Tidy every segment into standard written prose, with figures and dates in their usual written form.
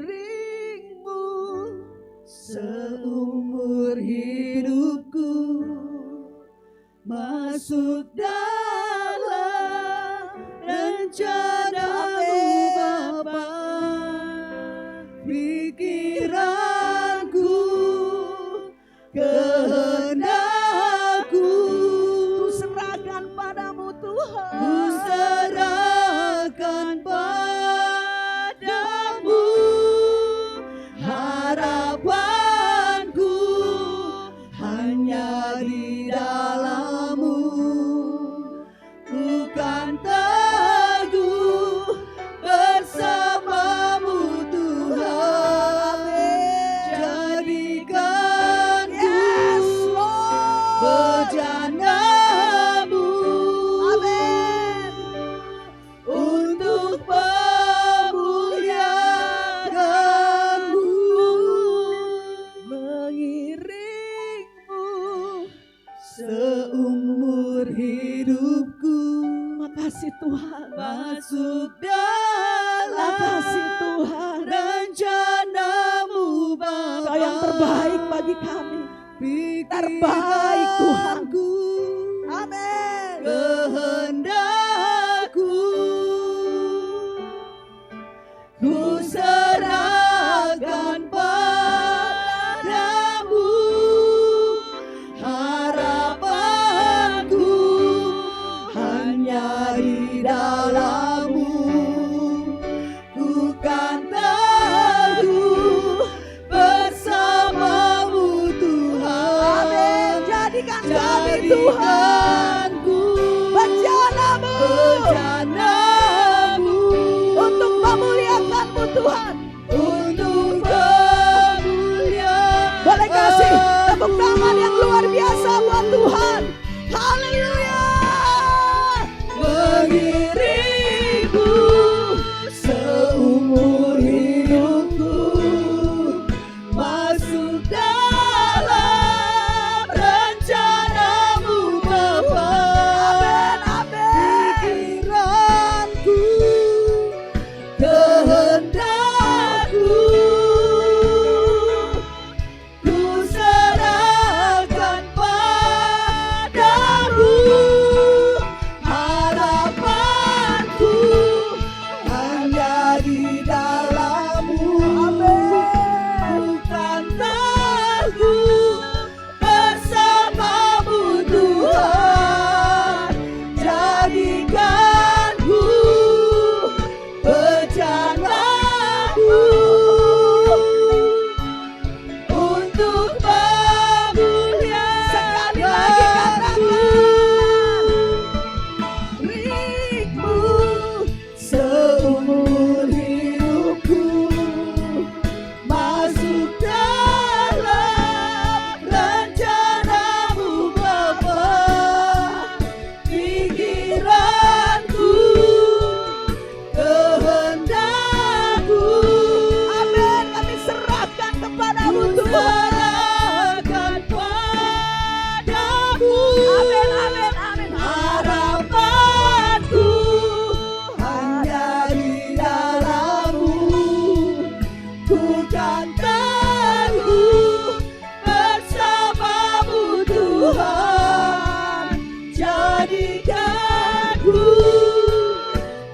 mengiringmu seumur hidupku, masuk dalam rencana-Mu Bapa. Pikiranku, kehendakku, ku serahkan padamu Tuhan. Ku serahkan padamu, harapanku hanya di dalam-Mu. Ku kan teguh bersama-Mu Tuhan. Jadikanku bejana-Mu untuk memuliakan-Mu, mengiringmu seumur hidupku. Makasih Tuhan, masuk dalam Makasih Tuhan, rencana-Mu Bapa. Kau yang terbaik bagi kami, terbaik Tuhan. Amin. Kehendakku, ku serahkan padamu, harapanku hanya di dalam-Mu. Ku kan teguh bersama-Mu Tuhan. Amin. Jadikan kami Tuhan Jadikanku bejana-Mu bejana-Mu untuk memuliakan-Mu Tuhan. untuk memuliakan. Boleh kasih tepuk tangan yang luar biasa buat Tuhan. Haleluya. Mengiringmu seumur hidupku, masuk dalam rencana-Mu Bapa. Pikiranku, kehendakku, ku serahkan padamu, harapanku hanya di dalam-Mu. Bukan teguh bersama-Mu Tuhan. Jadikanku bejana-Mu untuk memuliakan. Ringmu seumur hidupku, masuk dalam rencana-Mu Bapa. Pikiranku, kehendakku, Amin. Kami serahkan kepadamu Tuhan. serahkan padamu. Amin, amin, amin. Harapanku hanya di dalam-Mu. Ku kan teguh bersama-Mu Tuhan. Jadikanku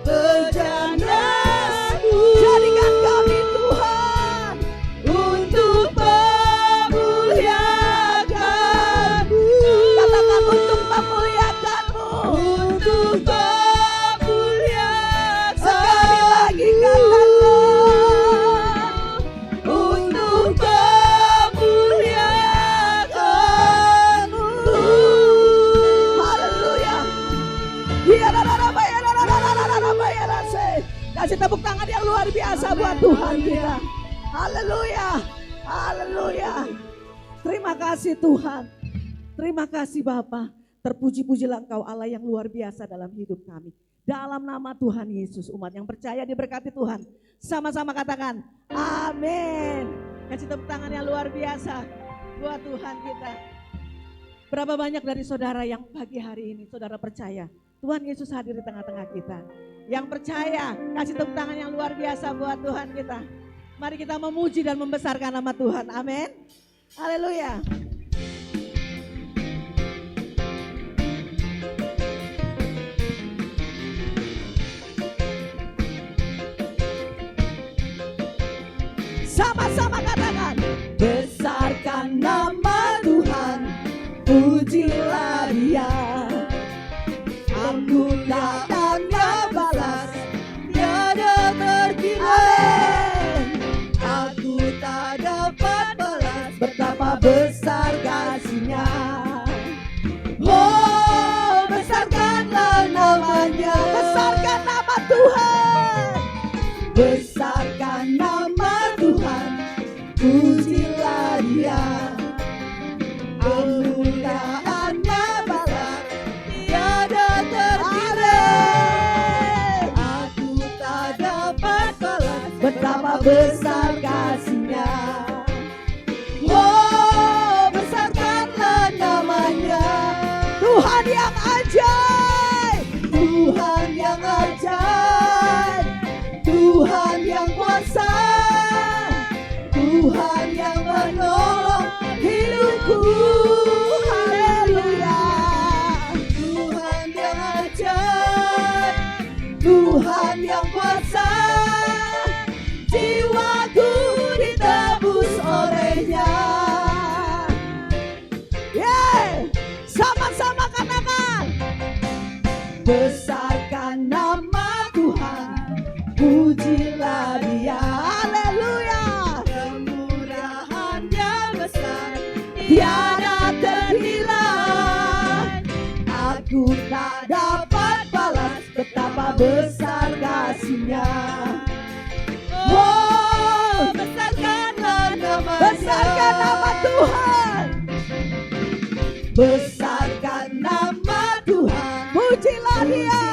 bejana-Mu. Jadikan kami Tuhan untuk memuliakan-Mu. katakan untuk memuliakan-Mu. Untuk memuliakan. Sekali lagi katakan Untuk memuliakan-Mu. haleluya. Kasih tepuk tangan yang luar biasa buat Tuhan kita. Haleluya. Haleluya. Terima kasih Tuhan. Terima kasih Bapa. Terpuji-pujilah Engkau Allah yang luar biasa dalam hidup kami. Dalam nama Tuhan Yesus, umat yang percaya diberkati Tuhan. Sama-sama katakan amin. Kasih tepuk tangan yang luar biasa buat Tuhan kita. Berapa banyak dari saudara yang pagi hari ini saudara percaya Tuhan Yesus hadir di tengah-tengah kita. Yang percaya, kasih tepuk tangan yang luar biasa buat Tuhan kita. Mari kita memuji dan membesarkan nama Tuhan. Amin. Haleluya. Sama-sama katakan, besarkan nama Tuhan, pujilah Dia. Aku tak tanda balas, tiada terkira. Aku tak dapat balas betapa besar kasih-Nya. Oh, besarkanlah namanya, besarkan nama Tuhan, besarkan nama Tuhan, pujilah Dia. Kemuliaannya balas, tiada terkira. Aku tak dapat balas betapa besar kasih-Nya. Oh, besarkanlah namanya, Tuhan yang ajaib, Tuhan yang ajaib, Tuhan yang kuasa, Tuhan yang menolong hidupku. Haleluya. Tuhan yang ajaib, Tuhan yang kuasa, jiwaku ditebus oleh-Nya. Sama-sama katakan, besarkan nama Tuhan, pujilah Dia. Haleluya. Kemurahan-Nya besar, tiada terkira. Aku tak dapat balas betapa besar kasih-Nya. Oh, besarkanlah nama, besarkan nama Tuhan, besarkan nama Tuhan, pujilah Dia.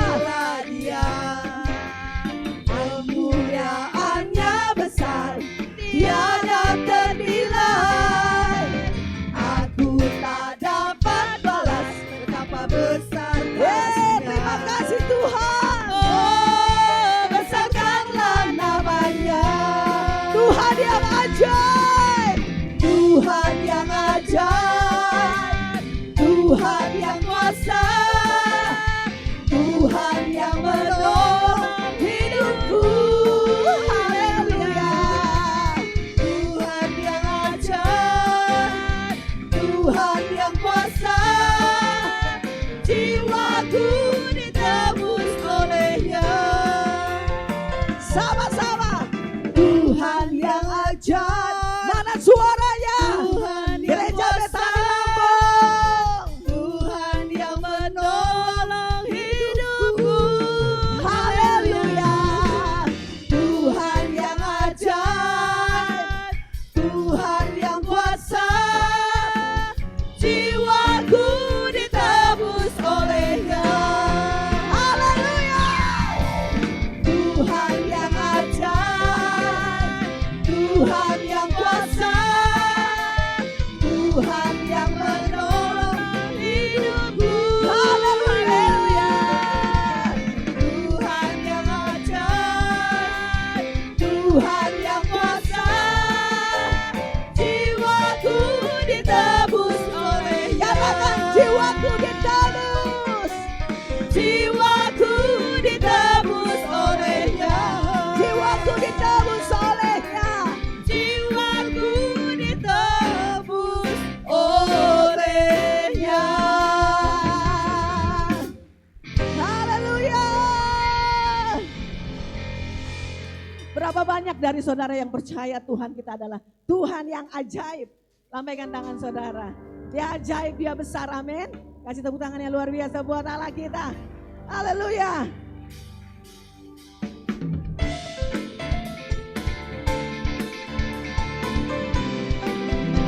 Kemuliaannya besar, tiada ternilai. Aku tak dapat balas betapa besar kasih-Nya. Terima kasih Tuhan. Oh, besarkanlah namanya, Tuhan yang ajaib, Tuhan yang ajaib, Tuhan yang kuasa, Tuhan yang menolong hidupku. Haleluya. Tuhan yang ajaib, Tuhan yang kuasa, jiwaku ditebus oleh-Nya. Sama-sama, Tuhan yang ajaib. Mana suaranya? Gereja Betani Lampung. Tuhan yang menolong hidupku. Haleluya. Tuhan yang ajaib, Tuhan yang kuasa, jiwaku ditebus oleh-Nya. Haleluya. Tuhan yang ajaib, Tuhan yang kuasa, Tuhan yang menolong hidupku. Haleluya. Tuhan yang ajaib, Tuhan yang kuasa, jiwaku ditebus oleh-Nya. Katakan, jiwaku ditebus, jiwaku ditebus oleh-Nya, jiwaku ditebus oleh-Nya, jiwaku ditebus oleh-Nya. Haleluya. Berapa banyak dari saudara yang percaya Tuhan kita adalah Tuhan yang ajaib? Lambaikan tangan saudara. Dia ajaib, Dia besar, amin. Kasih tepuk tangan yang luar biasa buat Allah kita. Haleluya.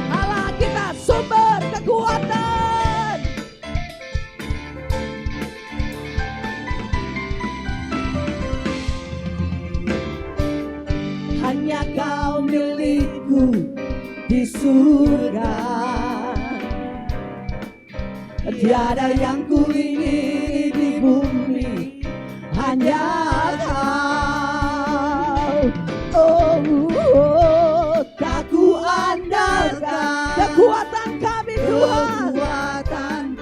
Allah kita sumber kekuatan. Hanya Kau milikku di surga. Tiada yang ku ingini di bumi hanya Kau. Oh, tak ku andalkan kekuatan kami Tuhan,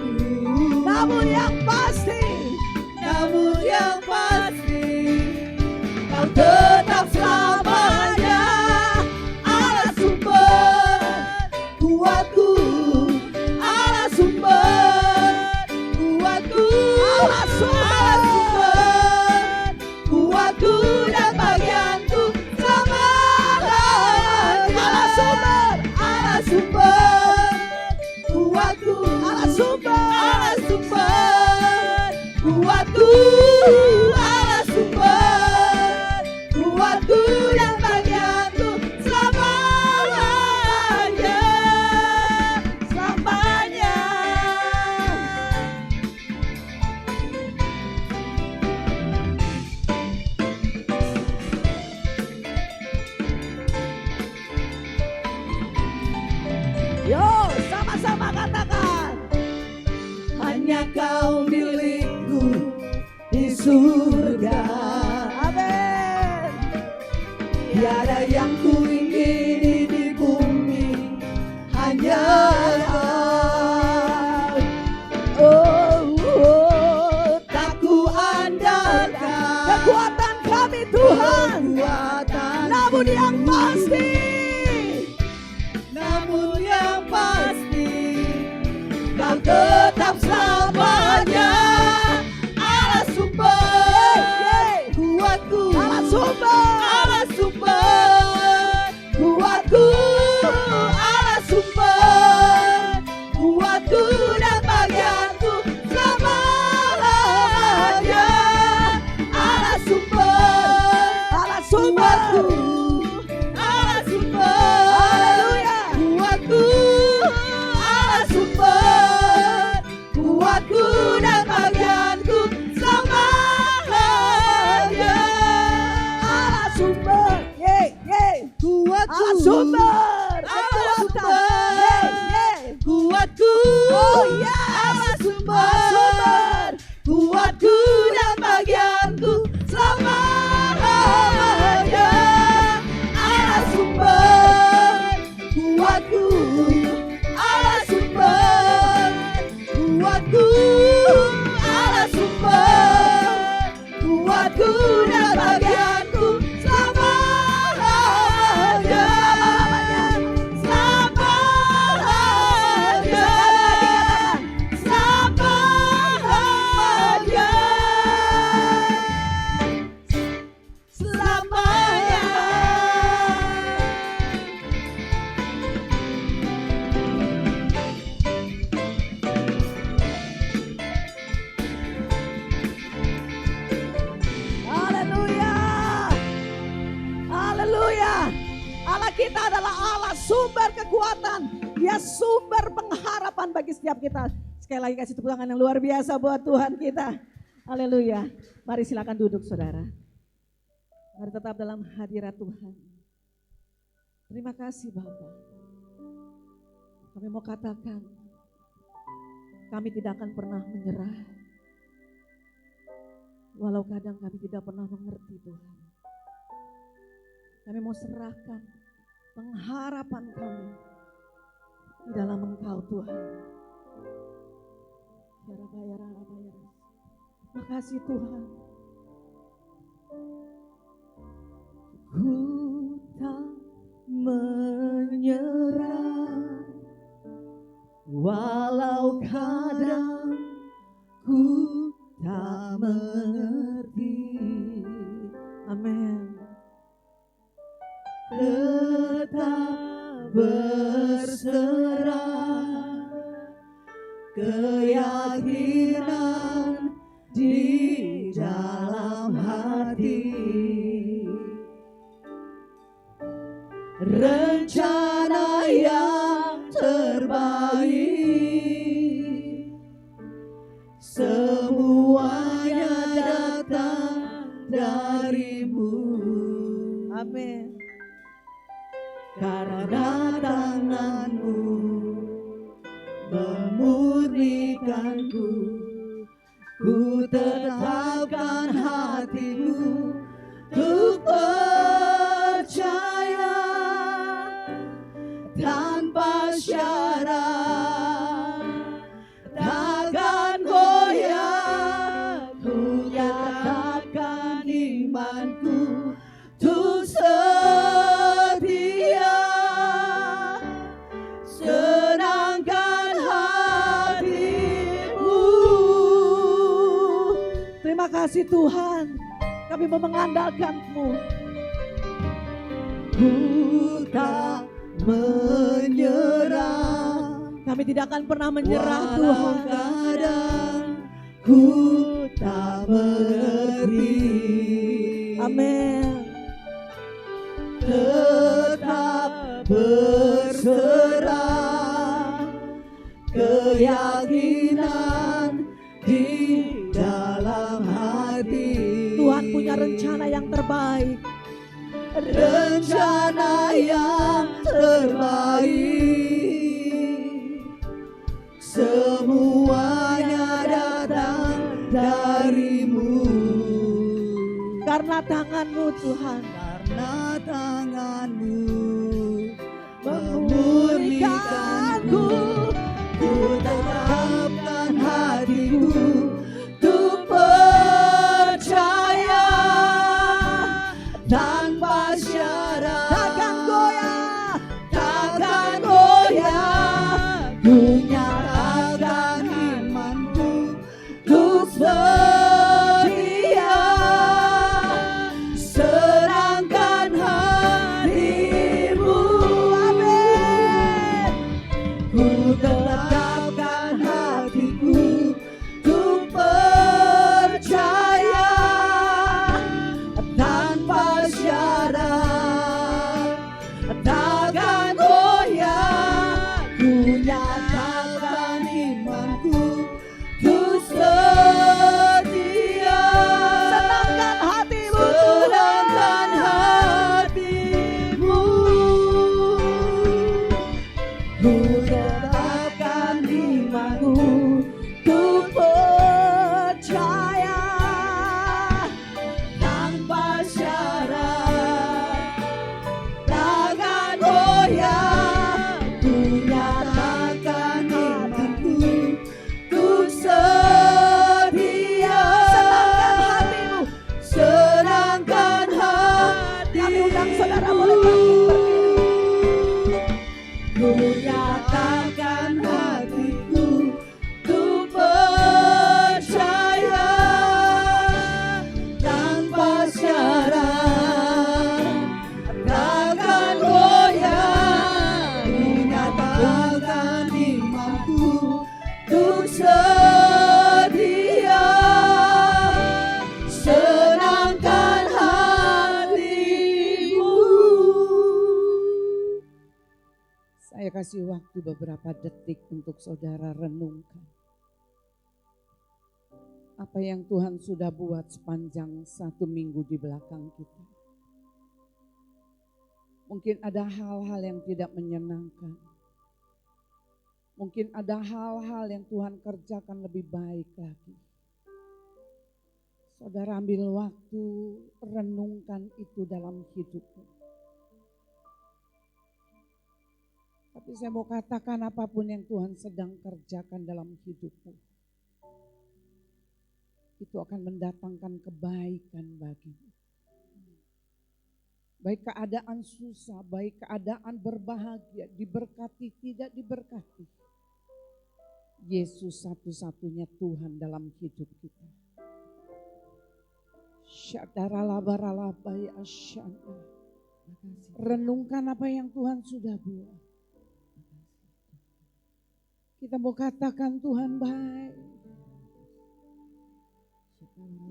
namun yang pasti Kau tetap selamanya Allah sumber kuatku, Allah sumber kuatku, Allah sumber kuatku dan bagianku selamanya. Allah sumber kuatku, Allah sumber kuatku, Allah sumber kuatku dan bagianku selamanya, selamanya. Yo, sama-sama katakan, hanya Kau milikku di surga. Amin. Tiada yang ku ingini di bumi, hanya Kau. Oh, tak ku andalkan kekuatan kami Tuhan, namun yang pasti Kau tetap selamanya Allah sumber kuatku, Allah sumber kuatku, Allah sumber kuatku dan bagianku selamanya. Allah sumber kuatku, Allah sumber kuatku, Allah sumber kuatku dan bagianku selamanya. Allah sumber, kuatku, Allah sumber, kuatku, oh ya, Allah sumber kuatku dan bagianku selamanya. Allah sumber kuatku, Allah sumber kuatku, Allah sumber kuatku dan bagianku selamanya, selamanya, selamanya, selamanya. Haleluya, haleluya. Allah kita adalah Allah sumber kekuatan, Dia sumber pengharapan bagi setiap kita. Sekali lagi kasih tepuk tangan yang luar biasa buat Tuhan kita. Haleluya. Mari silakan duduk saudara. Mari tetap dalam hadirat Tuhan. Terima kasih Bapak. Kami mau katakan, kami tidak akan pernah menyerah. Walau kadang kami tidak pernah mengerti Tuhan. Kami mau serahkan pengharapan kami di dalam Engkau Tuhan. Terima kasih Tuhan. Ku tak menyerah, walau kadang ku tak mengerti. Amin. Tetap berserah, keyakinan di dalam hati, rencana yang terbaik semuanya datang darimu. Amin. Karena tanganmu memurnikanku, ku tetapkan hati kasih Tuhan. Kami mau mengandalkan-Mu. Ku tak menyerah, Kami tidak akan pernah menyerah walau Tuhan. kadang ku tak mengerti. Amin. Tetap berserah, keyakinan di dalam hati. Tuhan punya rencana yang terbaik. Rencana yang terbaik, semuanya datang dari-Mu. Karena tangan-Mu Tuhan Karena tangan-Mu memulihkanku. ku tetapkan hatiku untuk percaya tanpa syarat. Takkan goyah, Takkan goyah, ku nyatakan imanku untuk setia. Serahkan hatimu, amin. Ku tetapkan hatiku untuk percaya tanpa syarat. Takkan goyah, ku nyatakan imanku untuk setia. senangkan hatimu Senangkan Tuhan. hatimu, ku tetapkan imanku untuk percaya tanpa syarat. Takkan goyah, ku nyatakan imanku untuk setia. Senangkan hatimu. Senangkan Kami undang hatimu, saudara boleh bangkit berdiri. ku nyatakan hatiku untuk percaya tanpa syarat. Takkan goyah, ku nyatakan imanku untuk setia. Senangkan hatimu. Saya kasih waktu beberapa detik untuk saudara renungkan. Apa yang Tuhan sudah buat sepanjang 1 minggu di belakang kita. Mungkin ada hal-hal yang tidak menyenangkan. Mungkin ada hal-hal yang Tuhan kerjakan lebih baik lagi. Saudara ambil waktu, renungkan itu dalam hidupmu. Tapi saya mau katakan apapun yang Tuhan sedang kerjakan dalam hidupmu, itu akan mendatangkan kebaikan bagimu. Baik keadaan susah, baik keadaan berbahagia, diberkati, tidak diberkati. Yesus satu-satunya Tuhan dalam hidup kita. Syadaralabaralabai asyanda. Renungkan apa yang Tuhan sudah buat. Kita mau katakan Tuhan baik.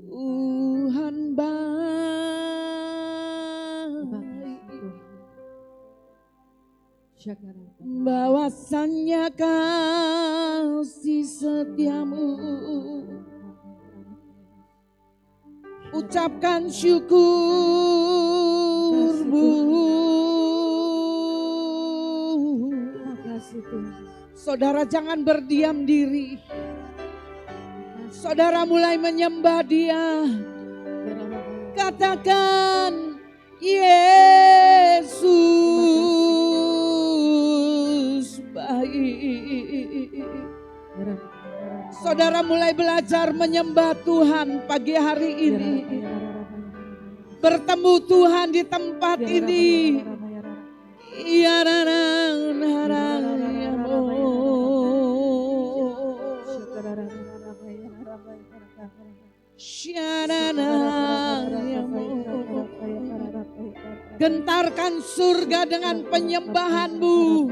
Tuhan baik. Bahwasannya kasih setiamu. Ucapkan syukur Bu. Makasih Tuhan. Saudara jangan berdiam diri. Saudara mulai menyembah Dia. Katakan Yesus baik. Saudara mulai belajar menyembah Tuhan pagi hari ini. Bertemu Tuhan di tempat ini. Ya Gentarkan surga dengan penyembahanmu.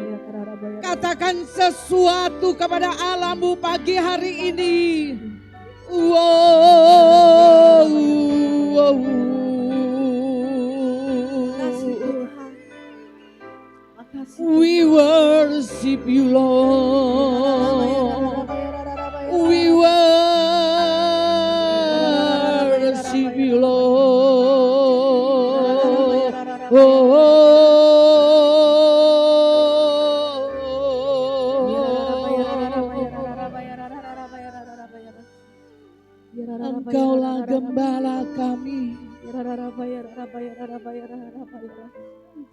Katakan sesuatu kepada Allahmu pagi hari ini. Wow, wow. We worship you, Lord. We worship you, Lord. Engkaulah gembala kami.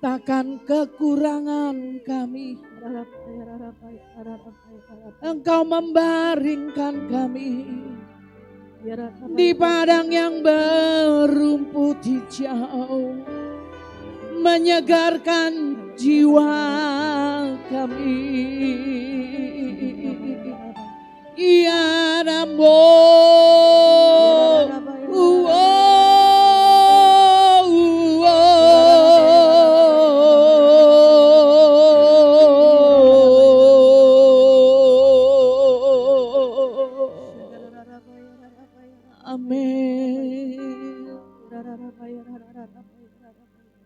Takkan kekurangan kami. Engkau membaringkan kami di padang yang berumput hijau, menyegarkan jiwa kami. Ya Namo,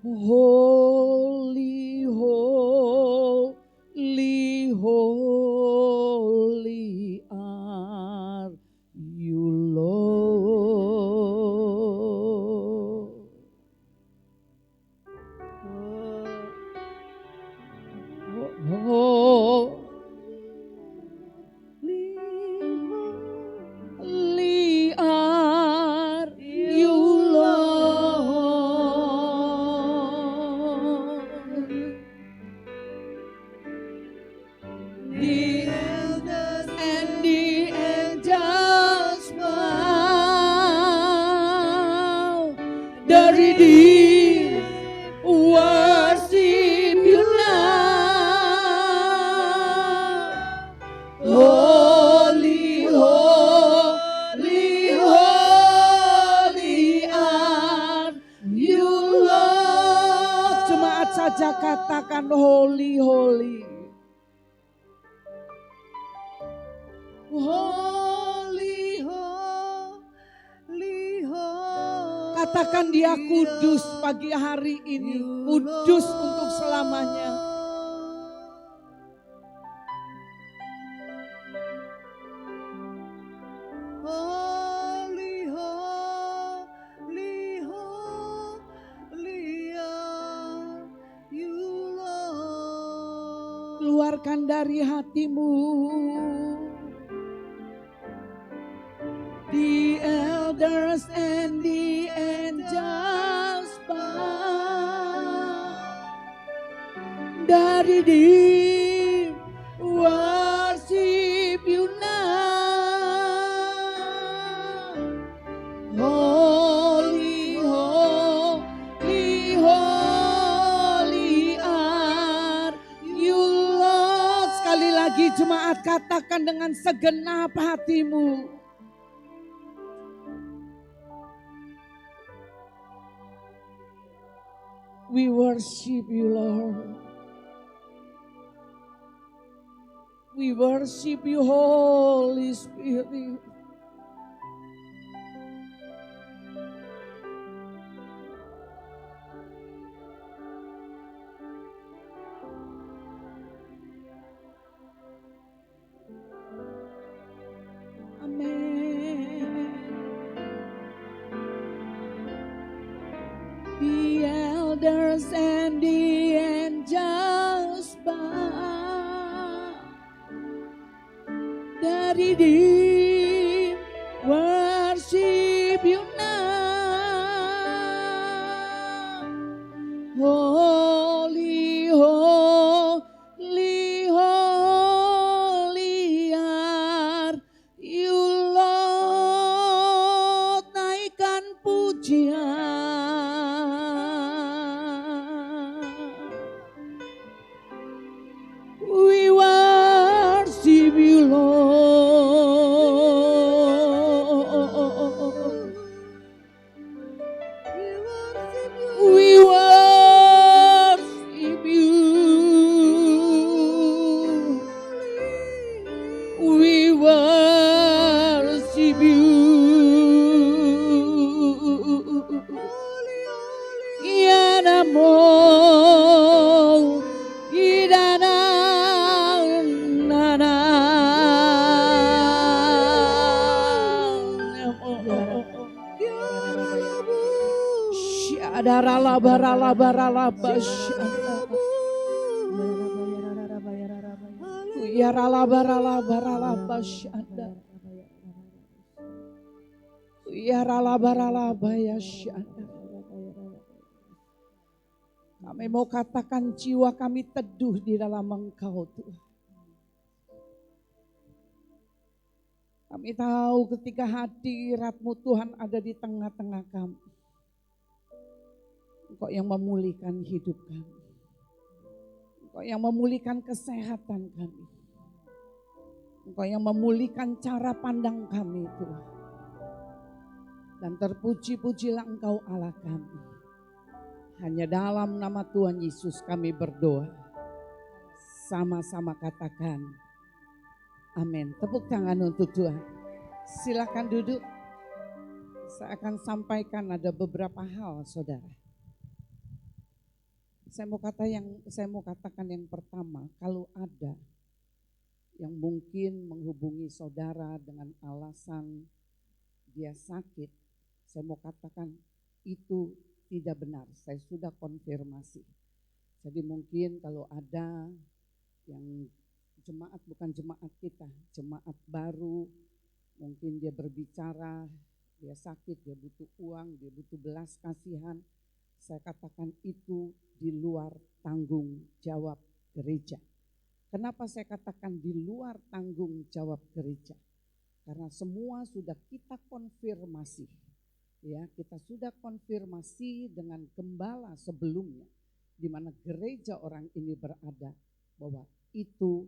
holy, holy, holy are you, Lord. Holy are you, Lord. The elders and the angels bow. The redeemed worship you now. Holy, holy, holy are you, Lord. Jemaat saja katakan holy, holy. Holy, holy, holy. Katakan dia kudus pagi hari ini. Kudus untuk selamanya. Holy, holy, holy are you, Lord. Keluarkan dari hatimu. The elders and the angels bow. Dari di worship you now. Holy, holy, holy are you, Lord. Sekali lagi jemaat katakan dengan segenap hatimu. We worship you, Lord. We worship you, Holy Spirit. Amen. The elders and the angels bow. Dari di worship you now. Holy, holy, holy are you, Lord. Naikkan pujian. We worship you, Lord. Adaralabaralabaralaba syanda. Yaralabaralabaralaba syanda. Yaralabaralaba ya syanda. Kami mau katakan jiwa kami teduh di dalam Engkau Tuhan. Kami tahu ketika hadirat-Mu Tuhan ada di tengah-tengah kami. Engkau yang memulihkan hidup kami. Engkau yang memulihkan kesehatan kami. Engkau yang memulihkan cara pandang kami Tuhan. Dan terpuji-pujilah Engkau Allah kami. Hanya dalam nama Tuhan Yesus kami berdoa. Sama-sama katakan amin. Tepuk tangan untuk Tuhan. Silakan duduk. Saya akan sampaikan ada beberapa hal saudara. Saya mau katakan yang pertama, kalau ada yang mungkin menghubungi saudara dengan alasan dia sakit, saya mau katakan itu tidak benar. Saya sudah konfirmasi. Jadi mungkin kalau ada yang jemaat, bukan jemaat kita, jemaat baru, mungkin dia berbicara, dia sakit, dia butuh uang, dia butuh belas kasihan. Saya katakan itu di luar tanggung jawab gereja. Kenapa saya katakan di luar tanggung jawab gereja? Karena semua sudah kita konfirmasi. Ya, kita sudah konfirmasi dengan gembala sebelumnya di mana gereja orang ini berada bahwa itu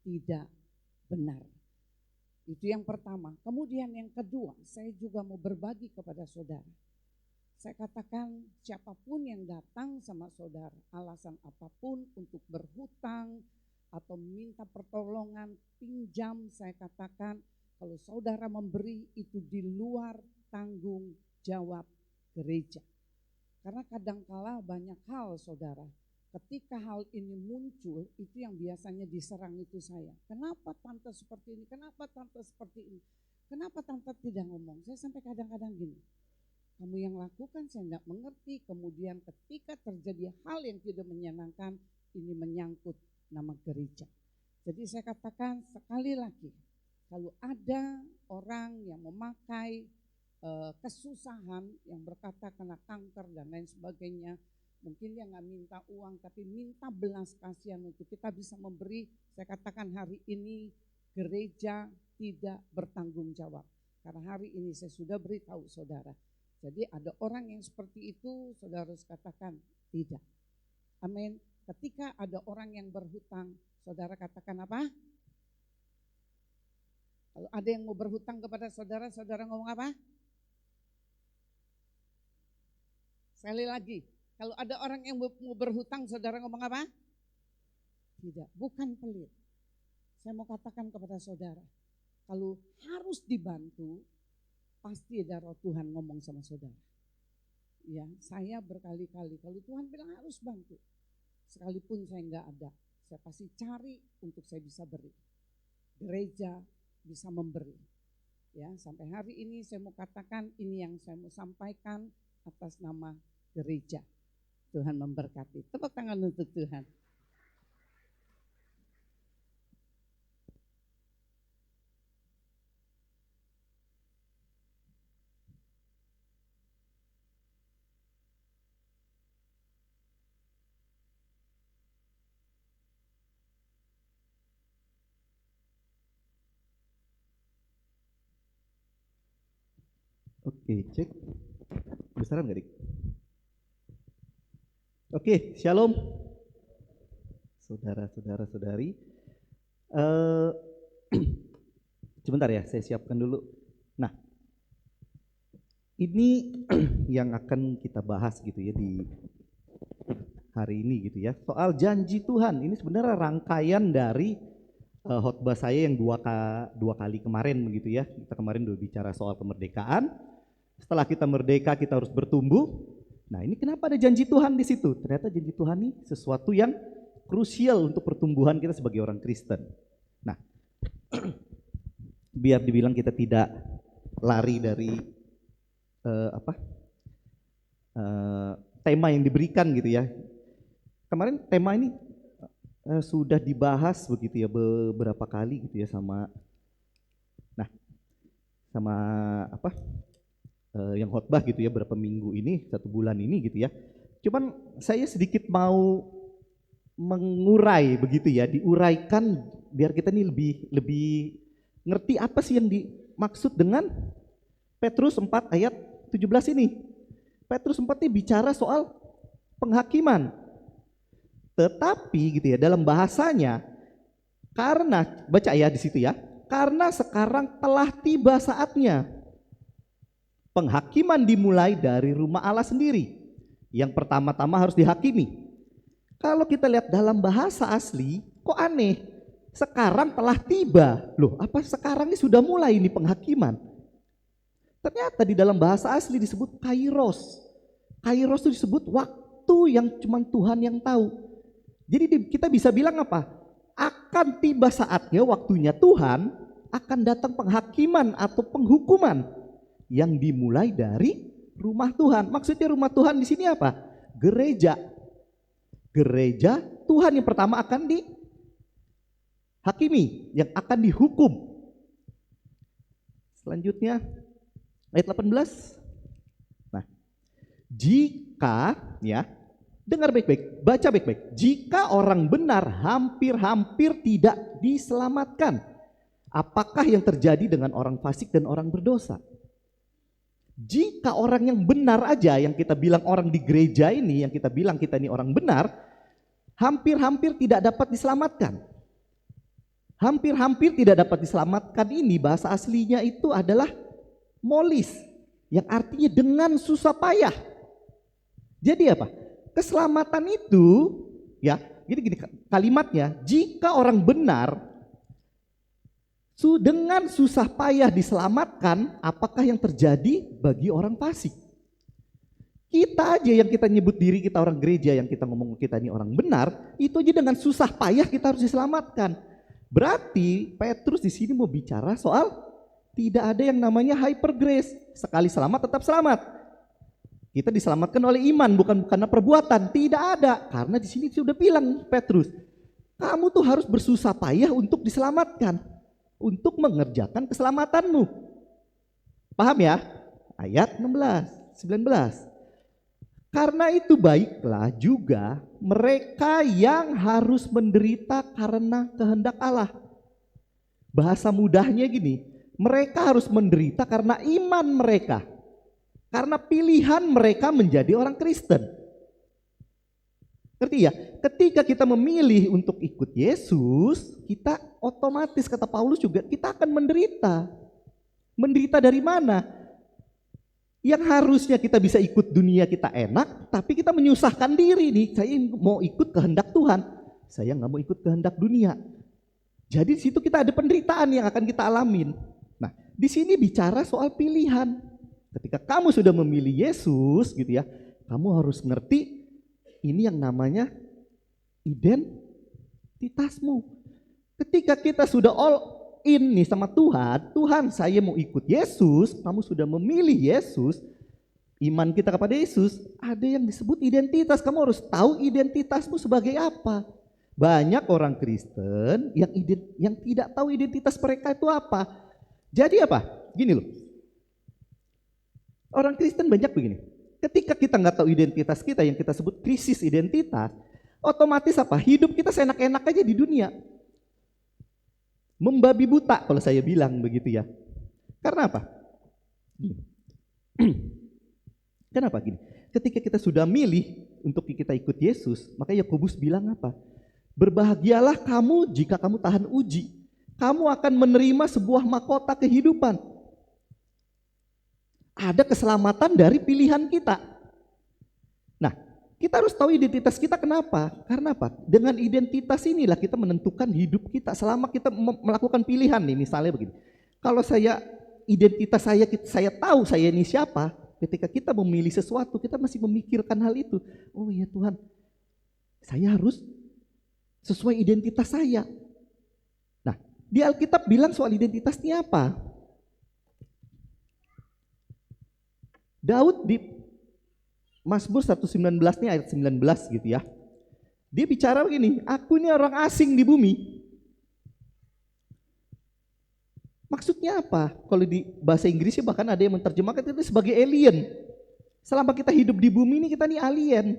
tidak benar. Itu yang pertama. Kemudian yang kedua, saya juga mau berbagi kepada saudara. Saya katakan siapapun yang datang sama saudara, alasan apapun untuk berhutang atau minta pertolongan, pinjam, saya katakan kalau saudara memberi itu di luar tanggung jawab gereja. Karena kadangkala banyak hal saudara, ketika hal ini muncul itu yang biasanya diserang itu saya. Kenapa tante seperti ini? Kenapa tante seperti ini? Kenapa tante tidak ngomong? Saya sampai kadang-kadang gini, kamu yang lakukan saya tidak mengerti. Kemudian ketika terjadi hal yang tidak menyenangkan, ini menyangkut nama gereja. Jadi saya katakan sekali lagi, kalau ada orang yang memakai kesusahan yang berkata kena kanker dan lain sebagainya, mungkin dia nggak minta uang tapi minta belas kasihan untuk kita bisa memberi. Saya katakan hari ini gereja tidak bertanggung jawab karena hari ini saya sudah beritahu saudara. Jadi ada orang yang seperti itu, saudara harus katakan tidak. Amin. Ketika ada orang yang berhutang, saudara katakan apa? Kalau ada yang mau berhutang kepada saudara, saudara ngomong apa? Sekali lagi, kalau ada orang yang mau berhutang, saudara ngomong apa? Tidak, bukan pelit. Saya mau katakan kepada saudara, kalau harus dibantu, pasti ada roh Tuhan ngomong sama saudara. Ya, saya berkali-kali, kalau Tuhan bilang harus bantu, sekalipun saya enggak ada, saya pasti cari untuk saya bisa beri. Gereja bisa memberi. Ya, sampai hari ini saya mau katakan ini yang saya mau sampaikan atas nama gereja. Tuhan memberkati. Tepuk tangan untuk Tuhan. Oke, cek. Besaran nggak, Dik? Oke, shalom. Saudara-saudari. Sebentar ya, saya siapkan dulu. Nah, ini yang akan kita bahas gitu ya di hari ini gitu ya. Soal janji Tuhan, ini sebenarnya rangkaian dari khotbah saya yang dua kali kemarin begitu ya. Kita kemarin udah bicara soal kemerdekaan. Setelah kita merdeka kita harus bertumbuh. Nah, ini kenapa ada janji Tuhan di situ? Ternyata janji Tuhan ini sesuatu yang krusial untuk pertumbuhan kita sebagai orang Kristen. Nah, biar dibilang kita tidak lari dari tema yang diberikan gitu ya. Kemarin tema ini sudah dibahas begitu ya beberapa kali gitu ya sama yang khotbah gitu ya berapa minggu ini, 1 bulan ini gitu ya. Cuman saya sedikit mau mengurai begitu ya, diuraikan biar kita ini lebih ngerti apa sih yang dimaksud dengan Petrus 4 ayat 17 ini. Petrus 4 ini bicara soal penghakiman. Tetapi gitu ya, dalam bahasanya, karena baca ya di situ ya, karena sekarang telah tiba saatnya. Penghakiman dimulai dari rumah Allah sendiri. Yang pertama-tama harus dihakimi. Kalau kita lihat dalam bahasa asli, kok aneh? Sekarang telah tiba. Loh, apa sekarang ini sudah mulai ini penghakiman? Ternyata di dalam bahasa asli disebut kairos. Kairos itu disebut waktu yang cuma Tuhan yang tahu. Jadi kita bisa bilang apa? Akan tiba saatnya, waktunya Tuhan akan datang penghakiman atau penghukuman yang dimulai dari rumah Tuhan. Maksudnya rumah Tuhan di sini apa? Gereja. Gereja Tuhan yang pertama akan dihakimi, yang akan dihukum. Selanjutnya ayat 18. Nah, jika ya, dengar baik-baik, baca baik-baik. Jika orang benar hampir-hampir tidak diselamatkan, apakah yang terjadi dengan orang fasik dan orang berdosa? Jika orang yang benar aja, yang kita bilang orang di gereja ini, yang kita bilang kita ini orang benar, hampir-hampir tidak dapat diselamatkan. Hampir-hampir tidak dapat diselamatkan ini bahasa aslinya itu adalah molis, yang artinya dengan susah payah. Jadi apa? Keselamatan itu ya, gini kalimatnya, jika orang benar dengan susah payah diselamatkan, apakah yang terjadi bagi orang fasik? Kita aja yang kita nyebut diri kita orang gereja, yang kita ngomong kita ini orang benar, itu aja dengan susah payah kita harus diselamatkan. Berarti Petrus di sini mau bicara soal tidak ada yang namanya hyper grace. Sekali selamat tetap selamat. Kita diselamatkan oleh iman, bukan karena perbuatan. Tidak ada, karena di sini sudah bilang Petrus, kamu tuh harus bersusah payah untuk diselamatkan, untuk mengerjakan keselamatanmu. Paham ya? Ayat 16, 19. Karena itu baiklah juga mereka yang harus menderita karena kehendak Allah. Bahasa mudahnya gini, mereka harus menderita karena iman mereka. Karena pilihan mereka menjadi orang Kristen. Ngerti ya? Ketika kita memilih untuk ikut Yesus, kita otomatis kata Paulus juga kita akan menderita. Menderita dari mana? Yang harusnya kita bisa ikut dunia kita enak, tapi kita menyusahkan diri nih. Saya mau ikut kehendak Tuhan, saya nggak mau ikut kehendak dunia. Jadi di situ kita ada penderitaan yang akan kita alamin. Nah, di sini bicara soal pilihan. Ketika kamu sudah memilih Yesus, gitu ya, kamu harus ngerti ini yang namanya identitasmu. Ketika kita sudah all in nih sama Tuhan, Tuhan saya mau ikut Yesus, kamu sudah memilih Yesus, iman kita kepada Yesus, ada yang disebut identitas. Kamu harus tahu identitasmu sebagai apa. Banyak orang Kristen yang tidak tahu identitas mereka itu apa. Jadi apa? Gini loh, orang Kristen banyak begini. Ketika kita nggak tahu identitas kita, yang kita sebut krisis identitas, otomatis apa? Hidup kita seenak-enak aja di dunia. Membabi buta kalau saya bilang begitu ya. Karena apa? Kenapa gini? Ketika kita sudah milih untuk kita ikut Yesus, maka Yakobus bilang apa? Berbahagialah kamu jika kamu tahan uji. Kamu akan menerima sebuah mahkota kehidupan. Ada keselamatan dari pilihan kita. Nah, kita harus tahu identitas kita kenapa? Karena apa? Dengan identitas inilah kita menentukan hidup kita selama kita melakukan pilihan nih. Misalnya begini, kalau identitas saya tahu saya ini siapa, ketika kita memilih sesuatu kita masih memikirkan hal itu. Oh ya Tuhan, saya harus sesuai identitas saya. Nah, di Alkitab bilang soal identitasnya apa? Daud Mazmur 119 nih ayat 19 gitu ya. Dia bicara begini, aku ini orang asing di bumi. Maksudnya apa? Kalau di bahasa Inggrisnya bahkan ada yang menerjemahkan itu sebagai alien. Selama kita hidup di bumi ini kita nih alien.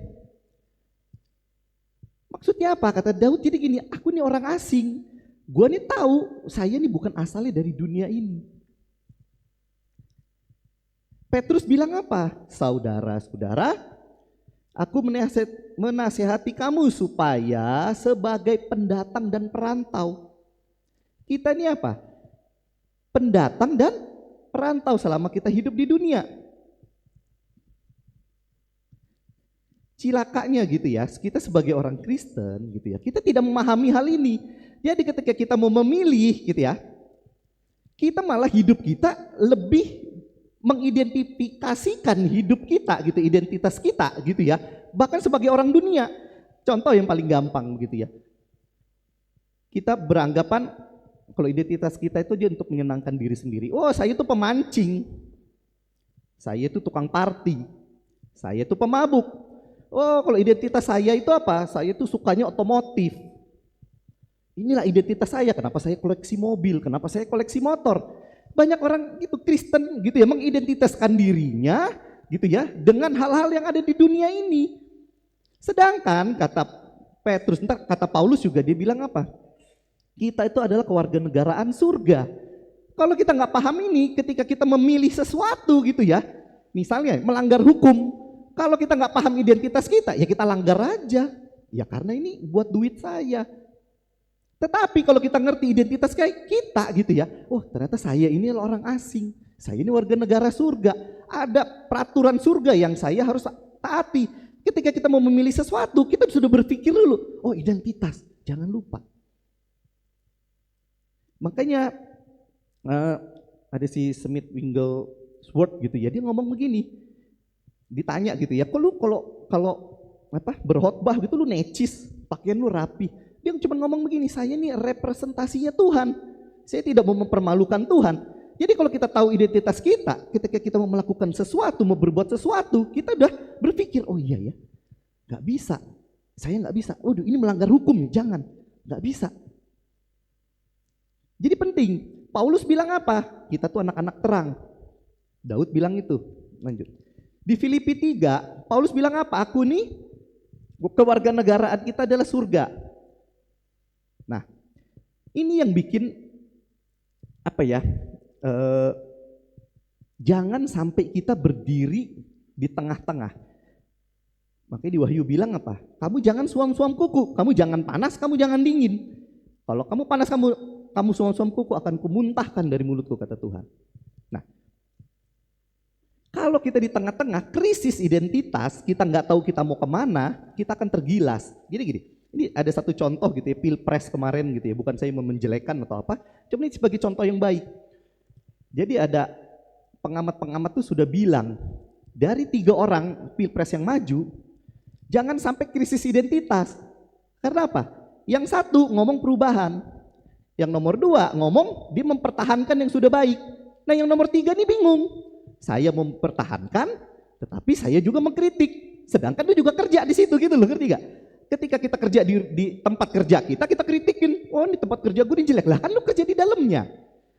Maksudnya apa? Kata Daud, jadi gini, aku ini orang asing. Gua nih tahu saya nih bukan asalnya dari dunia ini. Petrus bilang apa? Saudara-saudara, aku menasihati kamu supaya sebagai pendatang dan perantau. Kita ini apa? Pendatang dan perantau selama kita hidup di dunia. Cilakanya gitu ya, kita sebagai orang Kristen gitu ya, kita tidak memahami hal ini. Jadi ketika kita mau memilih gitu ya, kita malah hidup kita lebih mengidentifikasikan hidup kita gitu, identitas kita gitu ya, bahkan sebagai orang dunia. Contoh yang paling gampang gitu ya, kita beranggapan kalau identitas kita itu dia untuk menyenangkan diri sendiri. Oh, saya itu pemancing, saya itu tukang party, saya itu pemabuk. Oh, kalau identitas saya itu apa? Saya itu sukanya otomotif. Inilah identitas saya. Kenapa saya koleksi mobil? Kenapa saya koleksi motor? Banyak orang itu Kristen gitu ya, mengidentitaskan dirinya gitu ya dengan hal-hal yang ada di dunia ini. Sedangkan kata Petrus, kata Paulus juga dia bilang apa? Kita itu adalah kewarganegaraan surga. Kalau kita nggak paham ini, ketika kita memilih sesuatu gitu ya, misalnya melanggar hukum, kalau kita nggak paham identitas kita, ya kita langgar aja. Ya karena ini buat duit saya. Tetapi kalau kita ngerti identitas kayak kita gitu ya, oh ternyata saya ini adalah orang asing, saya ini warga negara surga, ada peraturan surga yang saya harus taati. Ketika kita mau memilih sesuatu, kita sudah berpikir dulu, oh identitas, jangan lupa. Makanya ada si Smith Wigglesworth gitu ya, dia ngomong begini, ditanya gitu ya, kalau berkhotbah gitu lu necis, pakaian lu rapi. Dia cuma ngomong begini, saya ini representasinya Tuhan, saya tidak mau mempermalukan Tuhan. Jadi kalau kita tahu identitas kita, ketika kita mau melakukan sesuatu, mau berbuat sesuatu, kita udah berpikir, oh iya ya, gak bisa, saya gak bisa, waduh ini melanggar hukum, jangan, gak bisa. Jadi penting, Paulus bilang apa? Kita tuh anak-anak terang. Daud bilang itu, lanjut. Di Filipi 3, Paulus bilang apa? Aku nih, kewarganegaraan kita adalah surga. Nah, ini yang bikin apa ya? Jangan sampai kita berdiri di tengah-tengah. Makanya di Wahyu bilang apa? Kamu jangan suam-suam kuku, kamu jangan panas, kamu jangan dingin. Kalau kamu panas, kamu suam-suam kuku, akan kumuntahkan dari mulutku, kata Tuhan. Nah, kalau kita di tengah-tengah krisis identitas, kita nggak tahu kita mau kemana, kita akan tergilas. Jadi gini, ini ada satu contoh gitu ya, Pilpres kemarin gitu ya, bukan saya menjelekkan atau apa, cuma ini sebagai contoh yang baik. Jadi ada pengamat-pengamat tuh sudah bilang, dari 3 orang Pilpres yang maju, jangan sampai krisis identitas. Karena apa? Yang satu ngomong perubahan, yang nomor 2 ngomong dia mempertahankan yang sudah baik. Nah yang nomor 3 nih bingung, saya mempertahankan, tetapi saya juga mengkritik. Sedangkan dia juga kerja di situ gitu loh, ngerti gak? Ketika kita kerja di tempat kerja kita kritikin, oh ini tempat kerja gue ini jelek, lah kan lu kerja di dalamnya.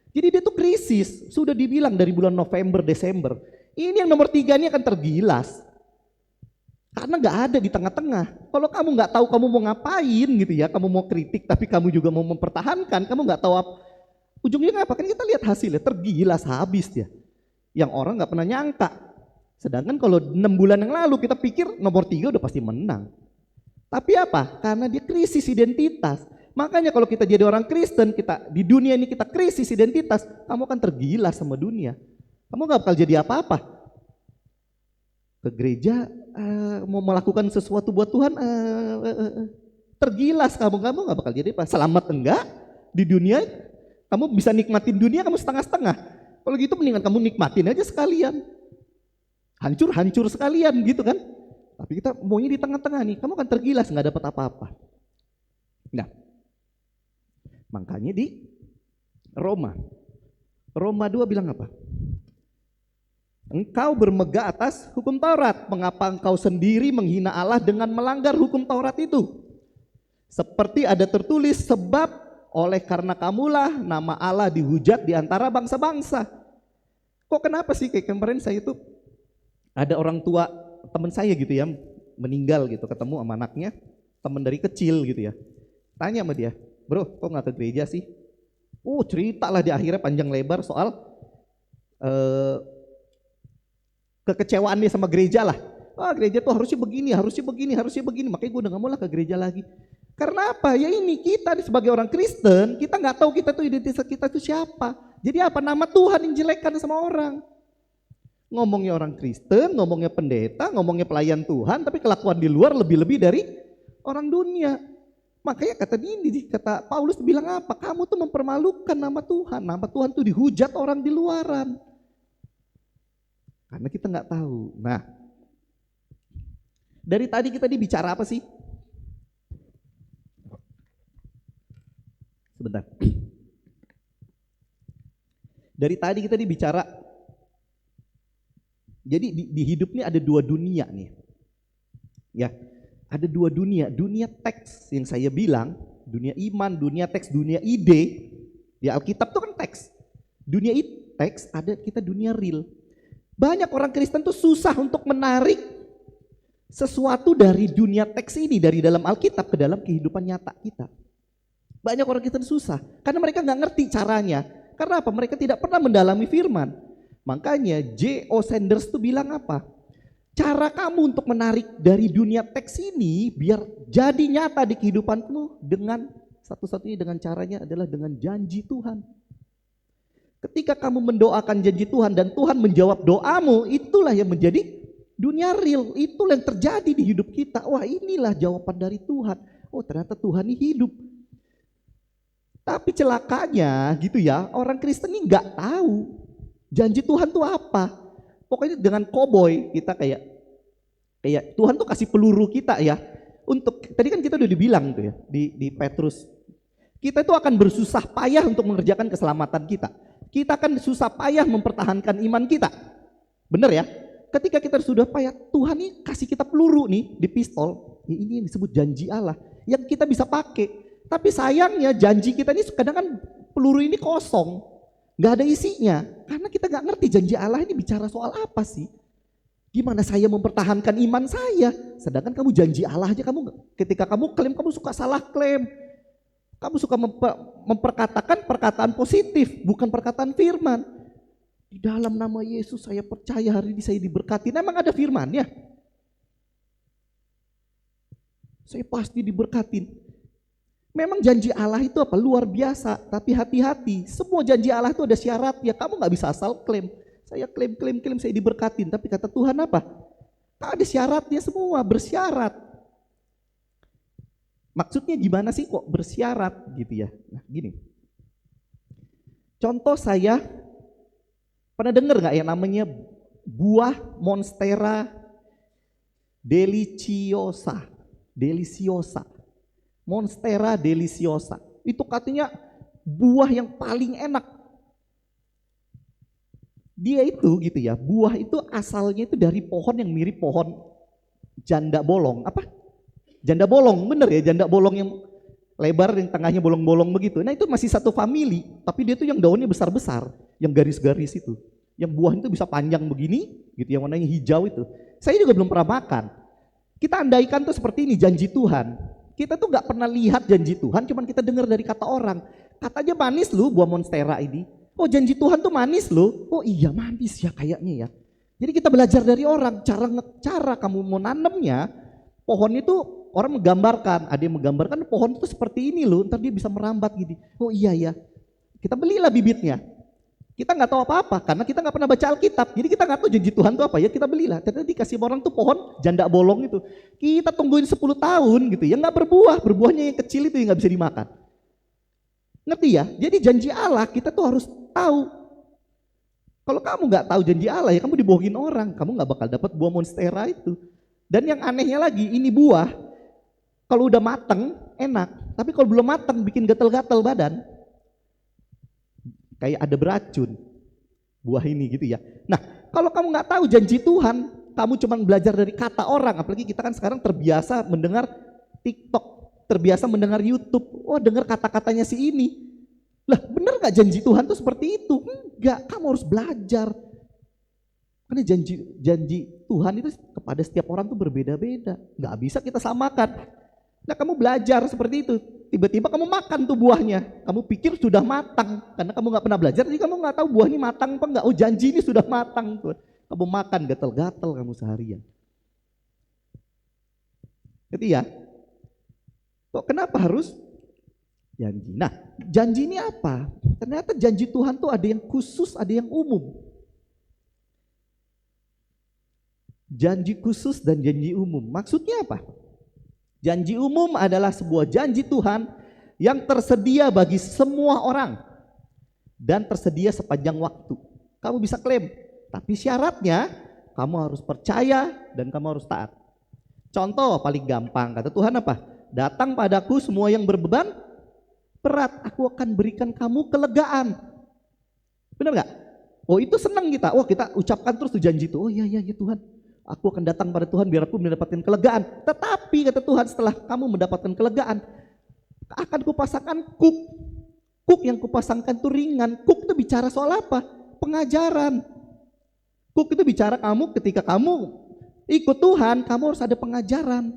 Jadi dia tuh krisis, sudah dibilang dari bulan November, Desember. Ini yang nomor 3 ini akan tergilas. Karena gak ada di tengah-tengah. Kalau kamu gak tahu kamu mau ngapain gitu ya, kamu mau kritik tapi kamu juga mau mempertahankan, kamu gak tahu apa, ujungnya apa? Kan kita lihat hasilnya, tergilas habis ya. Yang orang gak pernah nyangka. Sedangkan kalau 6 bulan yang lalu kita pikir nomor 3 udah pasti menang. Tapi apa? Karena dia krisis identitas. Makanya kalau kita jadi orang Kristen, kita di dunia ini kita krisis identitas, kamu akan tergilas sama dunia. Kamu gak bakal jadi apa-apa. Ke gereja mau melakukan sesuatu buat Tuhan, tergilas kamu gak bakal jadi apa. Selamat enggak di dunia, kamu bisa nikmatin dunia, kamu setengah-setengah. Kalau gitu mendingan kamu nikmatin aja sekalian. Hancur sekalian gitu kan. Tapi kita maunya di tengah-tengah nih, kamu akan tergilas nggak dapat apa-apa. Nah, makanya di Roma 2 bilang apa? Engkau bermegah atas hukum Taurat. Mengapa engkau sendiri menghina Allah dengan melanggar hukum Taurat itu? Seperti ada tertulis, sebab oleh karena kamulah nama Allah dihujat di antara bangsa-bangsa. Kok kenapa sih kayak kemarin saya itu ada orang tua teman saya gitu ya, meninggal gitu, ketemu sama anaknya, teman dari kecil gitu ya. Tanya sama dia, bro kok gak ke gereja sih? Cerita lah di akhirnya panjang lebar soal kekecewaan dia sama gereja lah. Gereja tuh harusnya begini, harusnya begini, harusnya begini. Makanya gue udah gak mau lah ke gereja lagi. Karena apa? Ya ini kita sebagai orang Kristen, kita gak tahu kita tuh identitas kita tuh siapa. Jadi apa? Nama Tuhan yang jelekkan sama orang. Ngomongnya orang Kristen, ngomongnya pendeta, ngomongnya pelayan Tuhan, tapi kelakuan di luar lebih-lebih dari orang dunia. Makanya kata Paulus bilang apa? Kamu tuh mempermalukan nama Tuhan. Nama Tuhan tuh dihujat orang di luaran. Karena kita nggak tahu. Nah, dari tadi kita bicara apa sih? Sebentar. Dari tadi kita bicara, jadi di hidup ini ada dua dunia nih. Ya, ada dua dunia. Dunia teks yang saya bilang, dunia iman, dunia teks, dunia ide. Di Alkitab itu kan teks. Dunia teks, ada kita dunia real. Banyak orang Kristen tuh susah untuk menarik sesuatu dari dunia teks ini, dari dalam Alkitab ke dalam kehidupan nyata kita. Banyak orang Kristen susah, karena mereka nggak ngerti caranya. Karena apa? Mereka tidak pernah mendalami firman. Makanya J.O. Sanders tuh bilang apa? Cara kamu untuk menarik dari dunia teks ini biar jadi nyata di kehidupanmu dengan satu-satunya dengan caranya adalah dengan janji Tuhan. Ketika kamu mendoakan janji Tuhan dan Tuhan menjawab doamu, itulah yang menjadi dunia real. Itulah yang terjadi di hidup kita. Wah, inilah jawaban dari Tuhan. Oh, ternyata Tuhan ini hidup. Tapi celakanya gitu ya, orang Kristen ini nggak tahu janji Tuhan tuh apa. Pokoknya dengan koboi kita kayak Tuhan tuh kasih peluru kita ya. Untuk tadi kan kita udah dibilang tuh ya di Petrus. Kita tuh akan bersusah payah untuk mengerjakan keselamatan kita. Kita akan susah payah mempertahankan iman kita. Bener ya? Ketika kita sudah payah, Tuhan nih kasih kita peluru nih di pistol. Ini yang disebut janji Allah yang kita bisa pakai. Tapi sayangnya janji kita ini kadang kan peluru ini kosong. Gak ada isinya. Karena kita gak ngerti janji Allah ini bicara soal apa sih. Gimana saya mempertahankan iman saya. Sedangkan kamu janji Allah aja, ketika kamu klaim, kamu suka salah klaim. Kamu suka memperkatakan perkataan positif, bukan perkataan firman. Di dalam nama Yesus saya percaya hari ini saya diberkati. Memang ada firmannya. Saya pasti diberkatin. Memang janji Allah itu apa? Luar biasa. Tapi hati-hati. Semua janji Allah itu ada syaratnya. Kamu gak bisa asal klaim. Saya klaim saya diberkatin. Tapi kata Tuhan apa? Ada syaratnya semua, bersyarat. Maksudnya gimana sih kok bersyarat gitu ya? Nah gini. Contoh saya pernah dengar gak ya namanya buah Monstera deliciosa. Monstera deliciosa. Itu katanya buah yang paling enak. Dia itu gitu ya, buah itu asalnya itu dari pohon yang mirip pohon janda bolong. Apa? Janda bolong, bener ya, janda bolong yang lebar yang tengahnya bolong-bolong begitu. Nah itu masih satu family, tapi dia tuh yang daunnya besar-besar, yang garis-garis itu. Yang buah itu bisa panjang begini, gitu, yang warnanya hijau itu. Saya juga belum pernah makan. Kita andaikan tuh seperti ini janji Tuhan. Kita tuh gak pernah lihat janji Tuhan, cuman kita dengar dari kata orang. Katanya manis loh buah Monstera ini. Oh janji Tuhan tuh manis loh. Oh iya manis ya kayaknya ya. Jadi kita belajar dari orang, cara kamu mau nanemnya. Pohon itu orang menggambarkan, ada yang menggambarkan pohon itu seperti ini loh, ntar dia bisa merambat gini. Oh iya ya, kita belilah bibitnya. Kita nggak tahu apa-apa karena kita nggak pernah baca Alkitab. Jadi kita nggak tahu janji Tuhan itu apa ya, kita belilah. Ternyata dikasih orang tuh pohon janda bolong itu. Kita tungguin 10 tahun gitu ya, nggak berbuah. Berbuahnya yang kecil itu yang nggak bisa dimakan. Ngerti ya? Jadi janji Allah kita tuh harus tahu. Kalau kamu nggak tahu janji Allah ya kamu dibohongin orang. Kamu nggak bakal dapat buah Monstera itu. Dan yang anehnya lagi ini buah kalau udah mateng enak. Tapi kalau belum mateng bikin gatel-gatel badan. Kayak ada beracun buah ini gitu ya. Nah Kalau kamu nggak tahu janji Tuhan, kamu cuma belajar dari kata orang, apalagi kita kan sekarang terbiasa mendengar TikTok, terbiasa mendengar YouTube. Oh, dengar kata-katanya si ini. Lah, bener nggak janji Tuhan tuh seperti itu? Enggak, kamu harus belajar. Karena janji Tuhan itu kepada setiap orang tuh berbeda-beda. Nggak bisa kita samakan. Nah, kamu belajar seperti itu. Tiba-tiba kamu makan tuh buahnya. Kamu pikir sudah matang. Karena kamu nggak pernah belajar, jadi kamu nggak tahu buahnya matang apa enggak. Oh, janji ini sudah matang tuh. Kamu makan gatal-gatal kamu seharian. Gitu ya. Kok kenapa harus janji? Nah, janji ini apa? Ternyata janji Tuhan tuh ada yang khusus, ada yang umum. Janji khusus dan janji umum. Maksudnya apa? Janji umum adalah sebuah janji Tuhan yang tersedia bagi semua orang dan tersedia sepanjang waktu. Kamu bisa klaim, tapi syaratnya kamu harus percaya dan kamu harus taat. Contoh paling gampang, kata Tuhan apa? Datang padaku semua yang berbeban berat, aku akan berikan kamu kelegaan. Benar gak? Oh, itu senang kita. Oh, kita ucapkan terus tuh janji itu. Oh iya Tuhan, aku akan datang pada Tuhan biar aku mendapatkan kelegaan. Tetapi kata Tuhan, setelah kamu mendapatkan kelegaan, akan kupasangkan kuk. Kuk yang kupasangkan itu ringan. Kuk itu bicara soal apa? Pengajaran. Kuk itu bicara kamu ketika kamu ikut Tuhan, kamu harus ada pengajaran.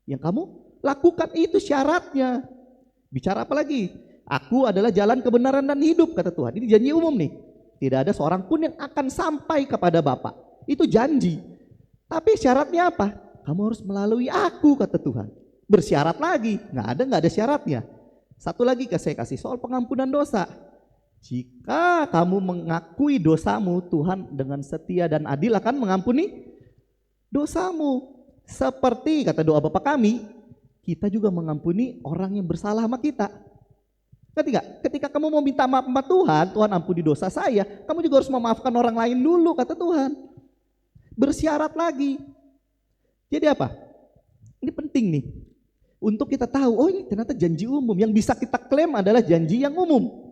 Yang kamu lakukan itu syaratnya. Bicara apa lagi? Aku adalah jalan kebenaran dan hidup, kata Tuhan. Ini janji umum nih. Tidak ada seorang pun yang akan sampai kepada Bapa. Itu janji. Tapi syaratnya apa? Kamu harus melalui aku, kata Tuhan. Bersyarat lagi, nggak ada syaratnya. Satu lagi saya kasih soal pengampunan dosa. Jika kamu mengakui dosamu, Tuhan dengan setia dan adil akan mengampuni dosamu. Seperti kata doa Bapa kami, kita juga mengampuni orang yang bersalah sama kita. Ketika kamu mau minta maaf sama Tuhan, Tuhan ampuni dosa saya, kamu juga harus memaafkan orang lain dulu, kata Tuhan. Bersyarat lagi. Jadi apa? Ini penting nih untuk kita tahu, oh ini ternyata janji umum. Yang bisa kita klaim adalah janji yang umum.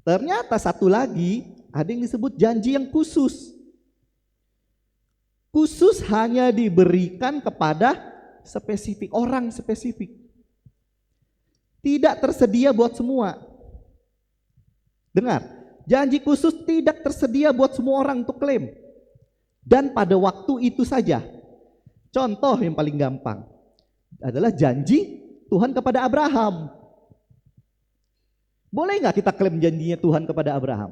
Ternyata satu lagi ada yang disebut janji yang khusus. Khusus hanya diberikan kepada spesifik orang, spesifik. Tidak tersedia buat semua. Dengar, janji khusus tidak tersedia buat semua orang untuk klaim. Dan pada waktu itu saja. Contoh yang paling gampang adalah janji Tuhan kepada Abraham. Boleh nggak kita klaim janjinya Tuhan kepada Abraham?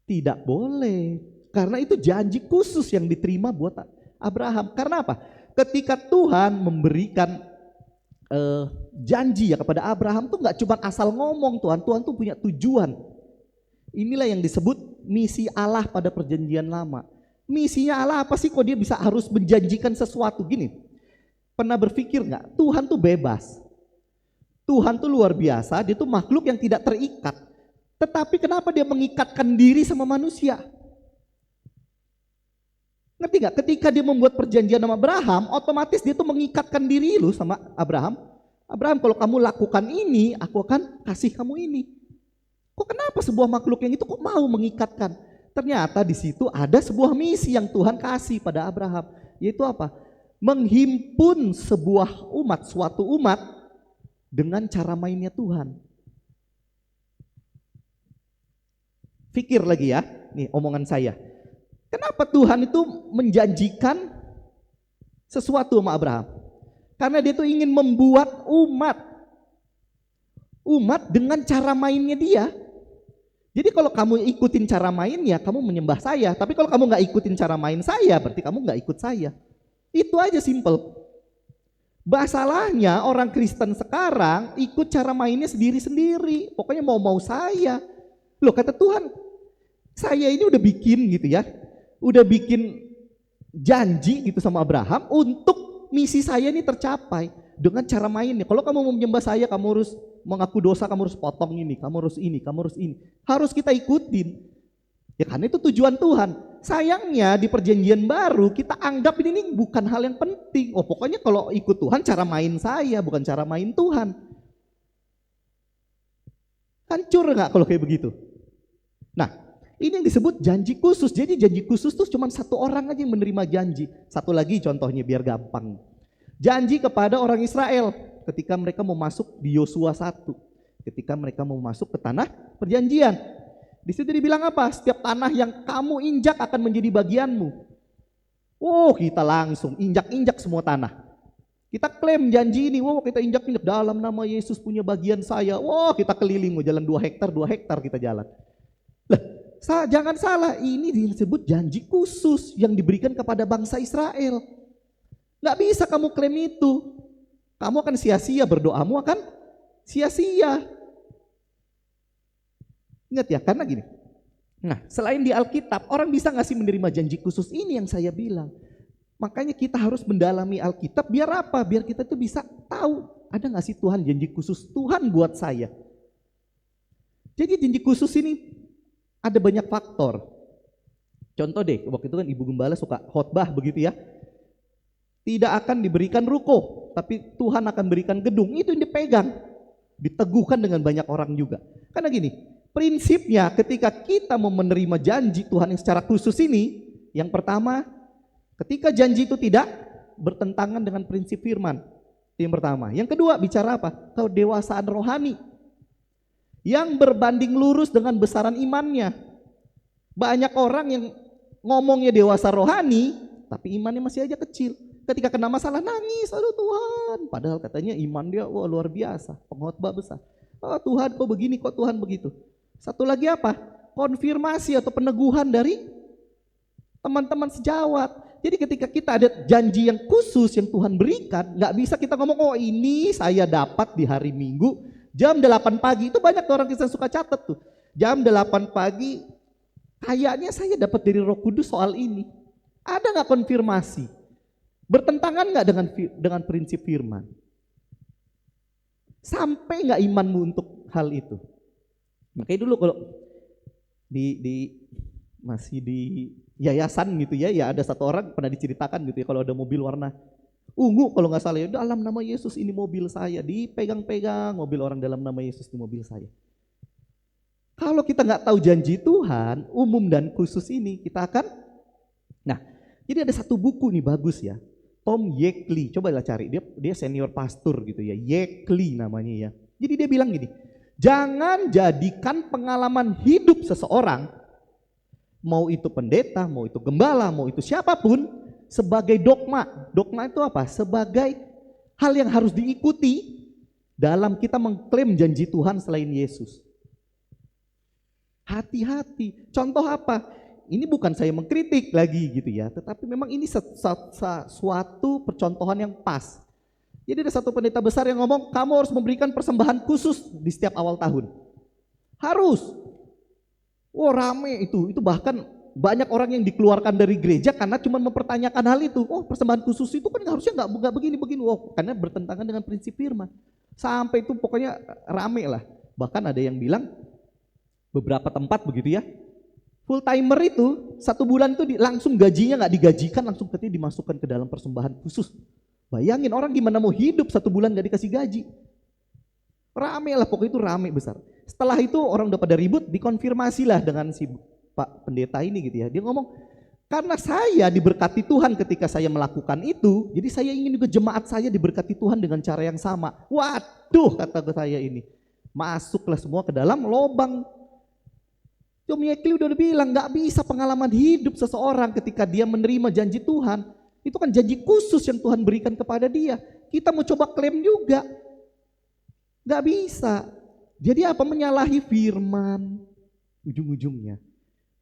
Tidak boleh. Karena itu janji khusus yang diterima buat Abraham. Karena apa? Ketika Tuhan memberikan janji ya kepada Abraham tuh nggak cuma asal ngomong Tuhan tuh punya tujuan. Inilah yang disebut misi Allah pada perjanjian lama. Misinya Allah apa sih kok dia bisa harus menjanjikan sesuatu gini? Pernah berpikir nggak? Tuhan tuh bebas. Tuhan tuh luar biasa, dia tuh makhluk yang tidak terikat. Tetapi kenapa dia mengikatkan diri sama manusia? Ngerti gak? Ketika dia membuat perjanjian sama Abraham, otomatis dia tuh mengikatkan diri lu sama Abraham. Abraham, kalau kamu lakukan ini, aku akan kasih kamu ini. Kok kenapa sebuah makhluk yang itu kok mau mengikatkan? Ternyata di situ ada sebuah misi yang Tuhan kasih pada Abraham. Yaitu apa? Menghimpun sebuah umat, suatu umat dengan cara mainnya Tuhan. Pikir lagi ya, nih omongan saya. Kenapa Tuhan itu menjanjikan sesuatu sama Abraham? Karena dia tuh ingin membuat umat dengan cara mainnya dia. Jadi kalau kamu ikutin cara mainnya, kamu menyembah saya. Tapi kalau kamu nggak ikutin cara main saya, berarti kamu nggak ikut saya. Itu aja simple. Masalahnya orang Kristen sekarang ikut cara mainnya sendiri-sendiri. Pokoknya mau saya. Loh kata Tuhan, saya ini udah bikin gitu ya. Udah bikin janji gitu sama Abraham untuk misi saya ini tercapai dengan cara mainnya. Kalau kamu mau menyembah saya, kamu harus mengaku dosa, kamu harus potong ini, kamu harus ini, kamu harus ini. Harus kita ikutin. Ya karena itu tujuan Tuhan. Sayangnya di perjanjian baru kita anggap ini bukan hal yang penting. Oh pokoknya kalau ikut Tuhan cara main saya, bukan cara main Tuhan. Hancur nggak kalau kayak begitu? Nah, ini yang disebut janji khusus. Jadi janji khusus tuh cuma satu orang aja yang menerima janji. Satu lagi contohnya biar gampang. Janji kepada orang Israel ketika mereka mau masuk di Yosua 1. Ketika mereka mau masuk ke tanah perjanjian. Di situ dibilang apa? Setiap tanah yang kamu injak akan menjadi bagianmu. Oh, kita langsung injak-injak semua tanah. Kita klaim janji ini, kita injak-injak dalam nama Yesus punya bagian saya. Kita keliling, jalan 2 hektar kita jalan. Lah, jangan salah, ini disebut janji khusus yang diberikan kepada bangsa Israel. Gak bisa kamu klaim itu. Kamu akan sia-sia, berdoamu akan sia-sia. Ingat ya, karena gini. Nah, selain di Alkitab, orang bisa gak sih menerima janji khusus ini yang saya bilang. Makanya kita harus mendalami Alkitab biar apa? Biar kita tuh bisa tahu ada gak sih Tuhan janji khusus Tuhan buat saya. Jadi janji khusus ini ada banyak faktor. Contoh deh, waktu itu kan Ibu Gembala suka khotbah begitu ya. Tidak akan diberikan ruko, tapi Tuhan akan berikan gedung. Itu yang dipegang, diteguhkan dengan banyak orang juga. Karena gini, prinsipnya ketika kita mau menerima janji Tuhan yang secara khusus ini, yang pertama, ketika janji itu tidak bertentangan dengan prinsip firman. Itu yang pertama. Yang kedua, bicara apa? Kedewasaan rohani yang berbanding lurus dengan besaran imannya. Banyak orang yang ngomongnya dewasa rohani, tapi imannya masih aja kecil. Ketika kena masalah nangis, aduh Tuhan. Padahal katanya iman dia luar biasa, pengkhotbah besar. Oh Tuhan kok begini, kok Tuhan begitu. Satu lagi apa? Konfirmasi atau peneguhan dari teman-teman sejawat. Jadi ketika kita ada janji yang khusus yang Tuhan berikan, gak bisa kita ngomong, oh ini saya dapat di hari Minggu, jam 8 pagi. Itu banyak orang Kristen suka catat tuh. Jam 8 pagi, kayaknya saya dapat dari Roh Kudus soal ini. Ada gak konfirmasi? Bertentangan gak dengan prinsip firman? Sampai gak imanmu untuk hal itu? Makanya dulu kalau masih di yayasan gitu ya ada satu orang pernah diceritakan gitu ya, kalau ada mobil warna ungu kalau nggak salah ya, dalam nama Yesus ini mobil saya, dipegang-pegang mobil orang dalam nama Yesus di mobil saya. Kalau kita nggak tahu janji Tuhan umum dan khusus ini, kita akan jadi ada satu buku nih bagus ya, Tom Yekli, cobalah cari, dia senior pastor gitu ya, Yekli namanya ya. Jadi dia bilang gini, jangan jadikan pengalaman hidup seseorang, mau itu pendeta, mau itu gembala, mau itu siapapun, sebagai dogma. Dogma itu apa? Sebagai hal yang harus diikuti dalam kita mengklaim janji Tuhan selain Yesus. Hati-hati. Contoh apa? Ini bukan saya mengkritik lagi gitu ya, tetapi memang ini suatu percontohan yang pas. Jadi ada satu pendeta besar yang ngomong, kamu harus memberikan persembahan khusus di setiap awal tahun. Harus. Rame itu bahkan banyak orang yang dikeluarkan dari gereja karena cuma mempertanyakan hal itu. Persembahan khusus itu kan harusnya nggak begini-begini. Karena bertentangan dengan prinsip firman. Sampai itu pokoknya rame lah. Bahkan ada yang bilang beberapa tempat begitu ya, full timer itu 1 bulan itu langsung gajinya nggak digajikan, langsung katanya dimasukkan ke dalam persembahan khusus. Bayangin orang gimana mau hidup 1 bulan nggak dikasih gaji. Rame lah, pokoknya itu rame besar. Setelah itu orang udah pada ribut, dikonfirmasi lah dengan si Pak Pendeta ini gitu ya. Dia ngomong, karena saya diberkati Tuhan ketika saya melakukan itu, jadi saya ingin juga jemaat saya diberkati Tuhan dengan cara yang sama. Waduh, kata saya ini, masuklah semua ke dalam lobang. Tom Yekli udah bilang, gak bisa pengalaman hidup seseorang ketika dia menerima janji Tuhan. Itu kan janji khusus yang Tuhan berikan kepada dia. Kita mau coba klaim juga, gak bisa. Jadi apa? Menyalahi firman ujung-ujungnya.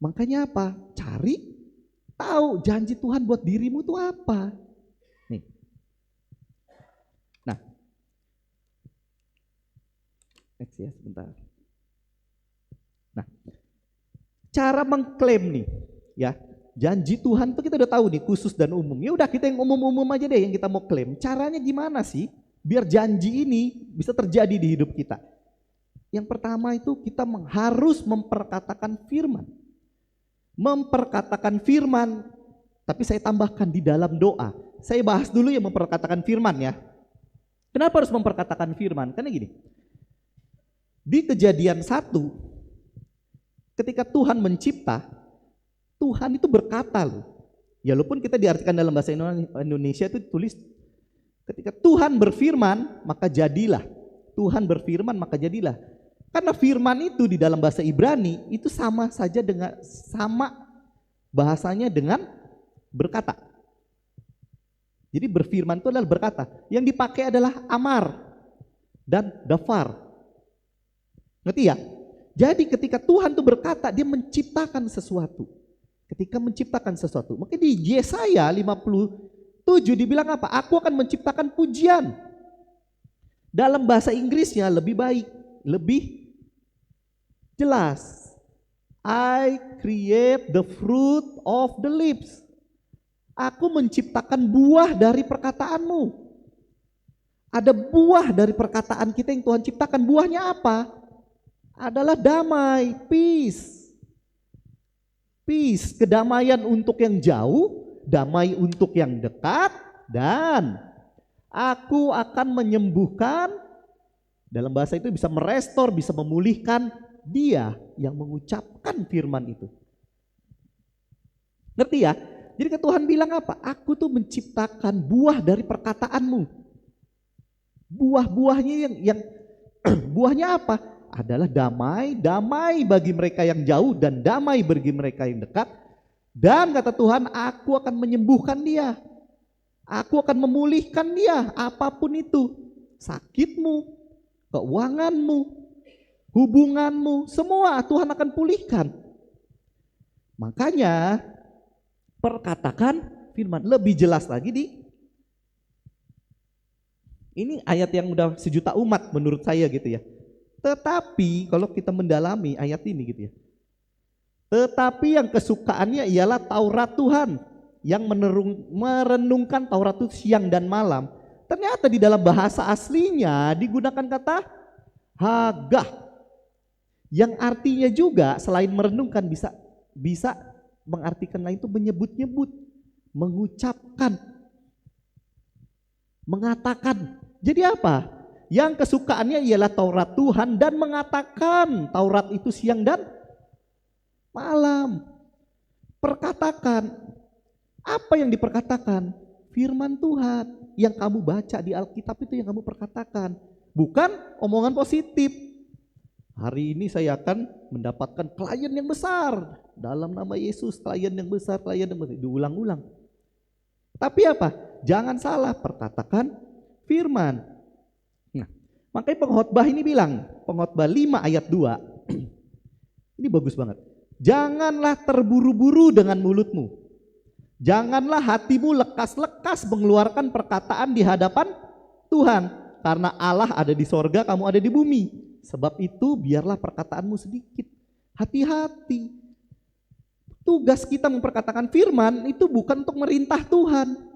Makanya apa? Cari tahu janji Tuhan buat dirimu itu apa. Nih. Nah. Next ya sebentar. Nah. Cara mengklaim nih ya. Janji Tuhan itu kita udah tahu nih khusus dan umum. Ya udah kita yang umum-umum aja deh yang kita mau klaim. Caranya gimana sih biar janji ini bisa terjadi di hidup kita? Yang pertama itu kita harus memperkatakan firman. Memperkatakan firman, tapi saya tambahkan di dalam doa. Saya bahas dulu yang memperkatakan firman ya. Kenapa harus memperkatakan firman? Karena gini, di Kejadian 1, Ketika Tuhan mencipta, Tuhan itu berkata loh. Ya walaupun kita diartikan dalam bahasa Indonesia itu tulis ketika Tuhan berfirman maka jadilah. Tuhan berfirman maka jadilah. Karena firman itu di dalam bahasa Ibrani itu sama bahasanya dengan berkata. Jadi berfirman itu adalah berkata. Yang dipakai adalah amar dan dafar. Ngerti ya? Jadi ketika Tuhan itu berkata, dia menciptakan sesuatu. Ketika menciptakan sesuatu. Maka di Yesaya 57 dibilang apa? Aku akan menciptakan pujian. Dalam bahasa Inggrisnya lebih baik, lebih jelas. I create the fruit of the lips. Aku menciptakan buah dari perkataanmu. Ada buah dari perkataan kita yang Tuhan ciptakan. Buahnya apa? Adalah damai, peace. Peace, kedamaian untuk yang jauh, damai untuk yang dekat, dan aku akan menyembuhkan, dalam bahasa itu bisa merestor, bisa memulihkan dia yang mengucapkan firman itu. Ngerti ya? Jadi Tuhan bilang apa? Aku tuh menciptakan buah dari perkataanmu. Buah-buahnya yang buahnya apa? Adalah damai, damai bagi mereka yang jauh dan damai bagi mereka yang dekat. Dan kata Tuhan, aku akan menyembuhkan dia. Aku akan memulihkan dia, apapun itu. Sakitmu, keuanganmu, hubunganmu, semua Tuhan akan pulihkan. Makanya perkatakan firman. Lebih jelas lagi ini ayat yang udah sejuta umat menurut saya gitu ya. Tetapi kalau kita mendalami ayat ini gitu ya. Tetapi yang kesukaannya ialah Taurat Tuhan. Yang merenungkan Taurat itu siang dan malam. Ternyata di dalam bahasa aslinya digunakan kata hagah. Yang artinya juga selain merenungkan bisa mengartikan lain itu menyebut-nyebut. Mengucapkan. Mengatakan. Jadi apa? Yang kesukaannya ialah Taurat Tuhan dan mengatakan Taurat itu siang dan malam. Perkatakan. Apa yang diperkatakan? Firman Tuhan. Yang kamu baca di Alkitab itu yang kamu perkatakan. Bukan omongan positif. Hari ini saya akan mendapatkan klien yang besar. Dalam nama Yesus, klien yang besar. Diulang-ulang. Tapi apa? Jangan salah, perkatakan firman. Makanya pengkhotbah ini bilang, pengkhotbah 5 ayat 2, ini bagus banget. Janganlah terburu-buru dengan mulutmu. Janganlah hatimu lekas-lekas mengeluarkan perkataan di hadapan Tuhan. Karena Allah ada di sorga, kamu ada di bumi. Sebab itu biarlah perkataanmu sedikit. Hati-hati. Tugas kita memperkatakan firman itu bukan untuk merintah Tuhan.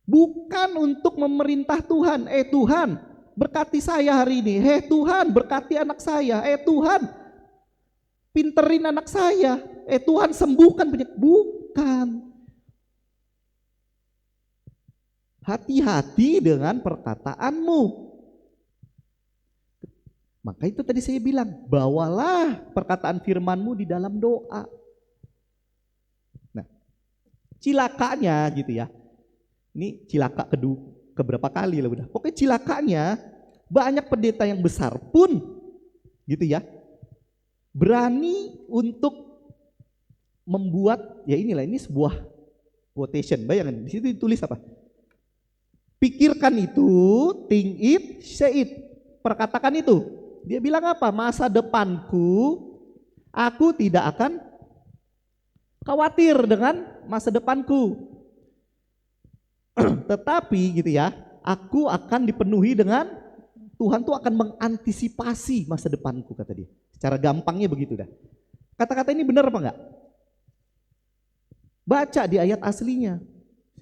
Bukan untuk memerintah Tuhan. Tuhan berkati saya hari ini. Tuhan berkati anak saya. Tuhan pinterin anak saya. Tuhan sembuhkan penyakit. Bukan. Hati-hati dengan perkataanmu. Maka itu tadi saya bilang, bawalah perkataan firmanmu di dalam doa. Nah, cilakanya gitu ya. Ini cilaka keberapa kali lah udah. Pokoknya cilakanya banyak pendeta yang besar pun gitu ya. Berani untuk membuat, ya inilah, ini sebuah quotation. Bayangin, di situ ditulis apa? Pikirkan itu, think it, say it. Perkatakan itu. Dia bilang apa? Masa depanku, aku tidak akan khawatir dengan masa depanku. Tetapi gitu ya, aku akan dipenuhi dengan, Tuhan tuh akan mengantisipasi masa depanku, kata dia. Secara gampangnya begitu dah. Kata-kata ini benar apa enggak? Baca di ayat aslinya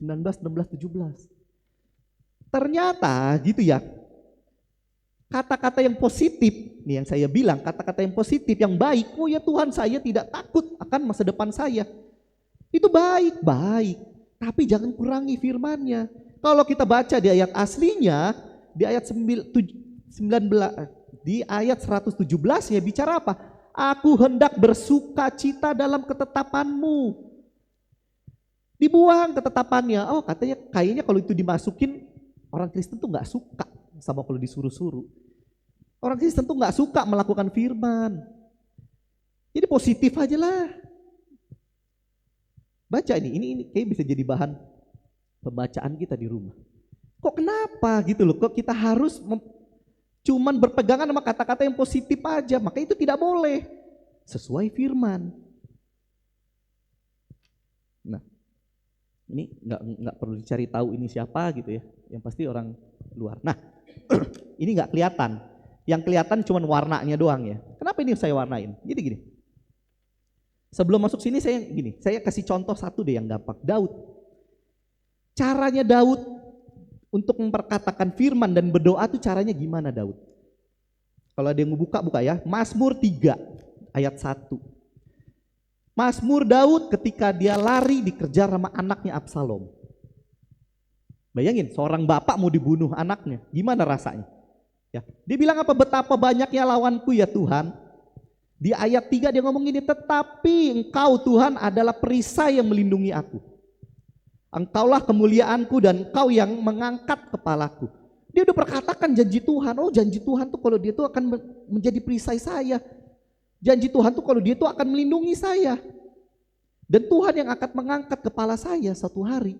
19, 16, 17. Ternyata gitu ya, kata-kata yang positif, nih yang saya bilang, kata-kata yang positif, yang baik, oh ya Tuhan, saya tidak takut akan masa depan saya. Itu baik. Tapi jangan kurangi firman-Nya. Kalau kita baca di ayat aslinya, di ayat 19, di ayat 117 ya bicara apa? Aku hendak bersuka cita dalam ketetapanmu. Dibuang ketetapannya. Oh katanya kayaknya kalau itu dimasukin orang Kristen tuh gak suka sama kalau disuruh-suruh. Orang Kristen tuh gak suka melakukan firman. Jadi positif aja lah. Baca ini kayak bisa jadi bahan pembacaan kita di rumah. Kok kenapa gitu loh, kok kita harus cuman berpegangan sama kata-kata yang positif aja, maka itu tidak boleh. Sesuai firman. Nah, ini nggak perlu dicari tahu ini siapa gitu ya, yang pasti orang luar. Nah, ini nggak kelihatan. Yang kelihatan cuman warnanya doang ya. Kenapa ini saya warnain? Jadi gini. Sebelum masuk sini saya kasih contoh satu deh yang gampang. Daud. Caranya Daud untuk memperkatakan firman dan berdoa tuh caranya gimana Daud? Kalau ada yang mau buka ya. Mazmur 3 ayat 1. Mazmur Daud ketika dia lari dikejar sama anaknya Absalom. Bayangin seorang bapak mau dibunuh anaknya, gimana rasanya? Ya, dia bilang apa? Betapa banyaknya lawanku ya Tuhan. Di ayat 3 dia ngomong gini, tetapi Engkau Tuhan adalah perisai yang melindungi aku. Engkaulah kemuliaanku dan Engkau yang mengangkat kepalaku. Dia udah perkatakan janji Tuhan. Oh janji Tuhan tuh kalau dia tuh akan menjadi perisai saya. Janji Tuhan tuh kalau dia tuh akan melindungi saya. Dan Tuhan yang akan mengangkat kepala saya satu hari.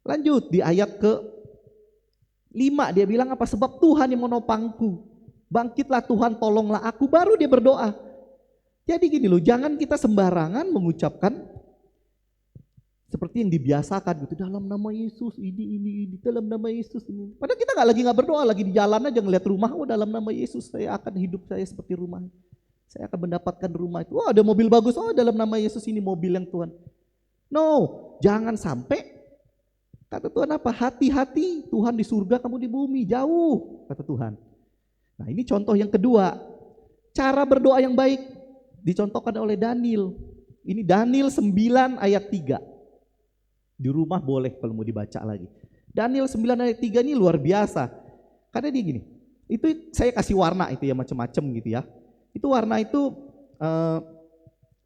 Lanjut di ayat ke-5 dia bilang apa? Sebab Tuhan yang menopangku. Bangkitlah Tuhan, tolonglah aku. Baru dia berdoa. Jadi gini loh, jangan kita sembarangan mengucapkan seperti yang dibiasakan gitu, dalam nama Yesus ini, dalam nama Yesus ini. Padahal kita lagi nggak berdoa, lagi di jalan aja ngeliat rumah, oh dalam nama Yesus saya akan hidup saya seperti rumah. Saya akan mendapatkan rumah itu. Oh ada mobil bagus, oh dalam nama Yesus ini mobil yang Tuhan. No, jangan sampai kata Tuhan apa? Hati-hati, Tuhan di surga, kamu di bumi, jauh kata Tuhan. Nah ini contoh yang kedua, cara berdoa yang baik dicontohkan oleh Daniel. Ini Daniel 9 ayat 3. Di rumah boleh kalau mau dibaca lagi. Daniel 9 ayat 3 ini luar biasa. Karena dia gini, itu saya kasih warna itu ya macam-macam gitu ya. Itu warna itu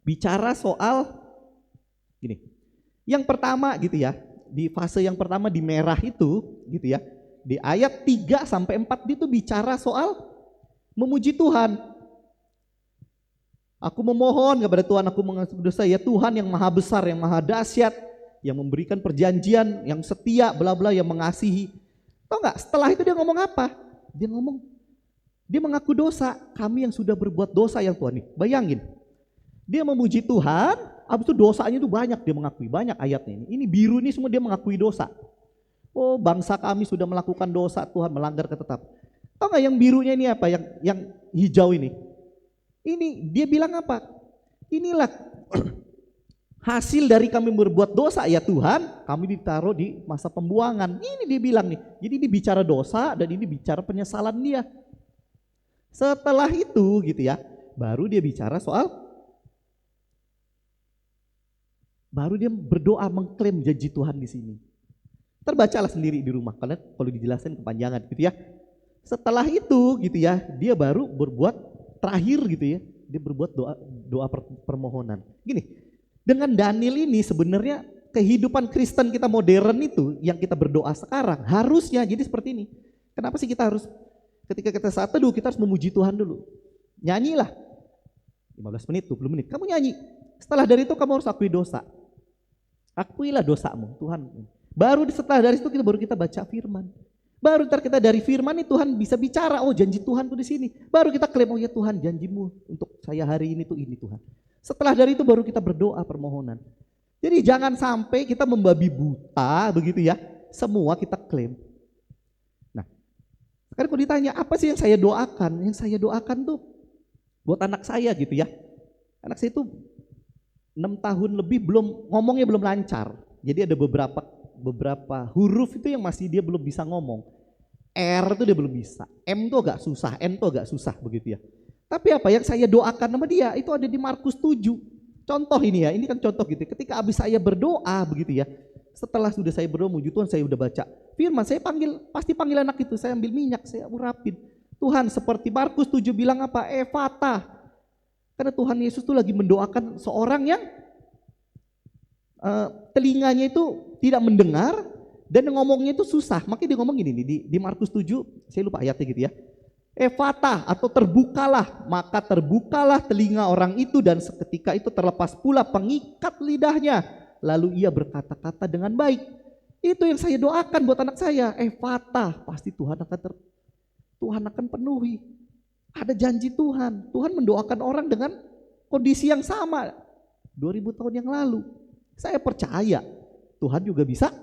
bicara soal gini. Yang pertama gitu ya, di fase yang pertama di merah itu gitu ya. Di ayat 3 sampai 4 itu bicara soal memuji Tuhan. Aku memohon kepada Tuhan, aku mengaku dosa ya Tuhan yang maha besar, yang maha dahsyat, yang memberikan perjanjian, yang setia, bla bla, yang mengasihi. Tahu nggak? Setelah itu dia ngomong apa? Dia mengaku dosa. Kami yang sudah berbuat dosa yang Tuhan nih. Bayangin, dia memuji Tuhan, habis itu dosanya itu banyak dia mengakui, banyak ayatnya ini. Ini biru ini semua dia mengakui dosa. Oh bangsa kami sudah melakukan dosa Tuhan, melanggar ketetapan. Tahu nggak yang birunya ini apa? Yang hijau ini. Ini dia bilang apa? Inilah hasil dari kami berbuat dosa ya Tuhan, kami ditaruh di masa pembuangan. Ini dia bilang nih. Jadi ini bicara dosa dan ini bicara penyesalan dia. Setelah itu gitu ya, baru dia bicara soal, baru dia berdoa mengklaim janji Tuhan di sini. Terbacalah sendiri di rumah, karena kalau dijelasin kepanjangan gitu ya. Setelah itu gitu ya, dia baru berbuat terakhir gitu ya, dia berbuat doa permohonan. Gini, dengan Daniel ini sebenarnya kehidupan Kristen kita modern itu yang kita berdoa sekarang harusnya jadi seperti ini. Kenapa sih kita harus ketika kita saat teduh kita harus memuji Tuhan dulu. Nyanyilah 15 menit, 20 menit, kamu nyanyi. Setelah dari itu kamu harus akui dosa. Akuilah dosamu Tuhan. Baru setelah dari itu baru kita baca firman. Baru ntar kita dari firman ini Tuhan bisa bicara, oh janji Tuhan tuh di sini. Baru kita klaim, oh ya Tuhan janjimu untuk saya hari ini tuh ini Tuhan. Setelah dari itu baru kita berdoa permohonan. Jadi jangan sampai kita membabi buta begitu ya, semua kita klaim. Nah, sekarang kalau ditanya apa sih yang saya doakan? Yang saya doakan tuh buat anak saya gitu ya. Anak saya itu 6 tahun lebih ngomongnya belum lancar. Jadi ada beberapa huruf itu yang masih dia belum bisa ngomong. R itu dia belum bisa, M itu agak susah, N itu agak susah begitu ya. Tapi apa yang saya doakan sama dia itu ada di Markus 7. Contoh ini ya, ini kan contoh gitu. Ketika abis saya berdoa begitu ya, Setelah sudah saya berdoa muji Tuhan, saya udah baca firman, saya pasti panggil anak itu, saya ambil minyak, saya urapin. Tuhan, seperti Markus 7 bilang apa? Efata. Karena Tuhan Yesus tuh lagi mendoakan seorang yang telinganya itu tidak mendengar dan ngomongnya itu susah. Makanya dia ngomong gini nih, di Markus 7, saya lupa ayatnya gitu ya. Efata atau terbukalah, maka terbukalah telinga orang itu dan seketika itu terlepas pula pengikat lidahnya. Lalu ia berkata-kata dengan baik. Itu yang saya doakan buat anak saya. Efata, pasti Tuhan akan penuhi. Ada janji Tuhan. Tuhan mendoakan orang dengan kondisi yang sama 2000 tahun yang lalu. Saya percaya Tuhan juga bisa.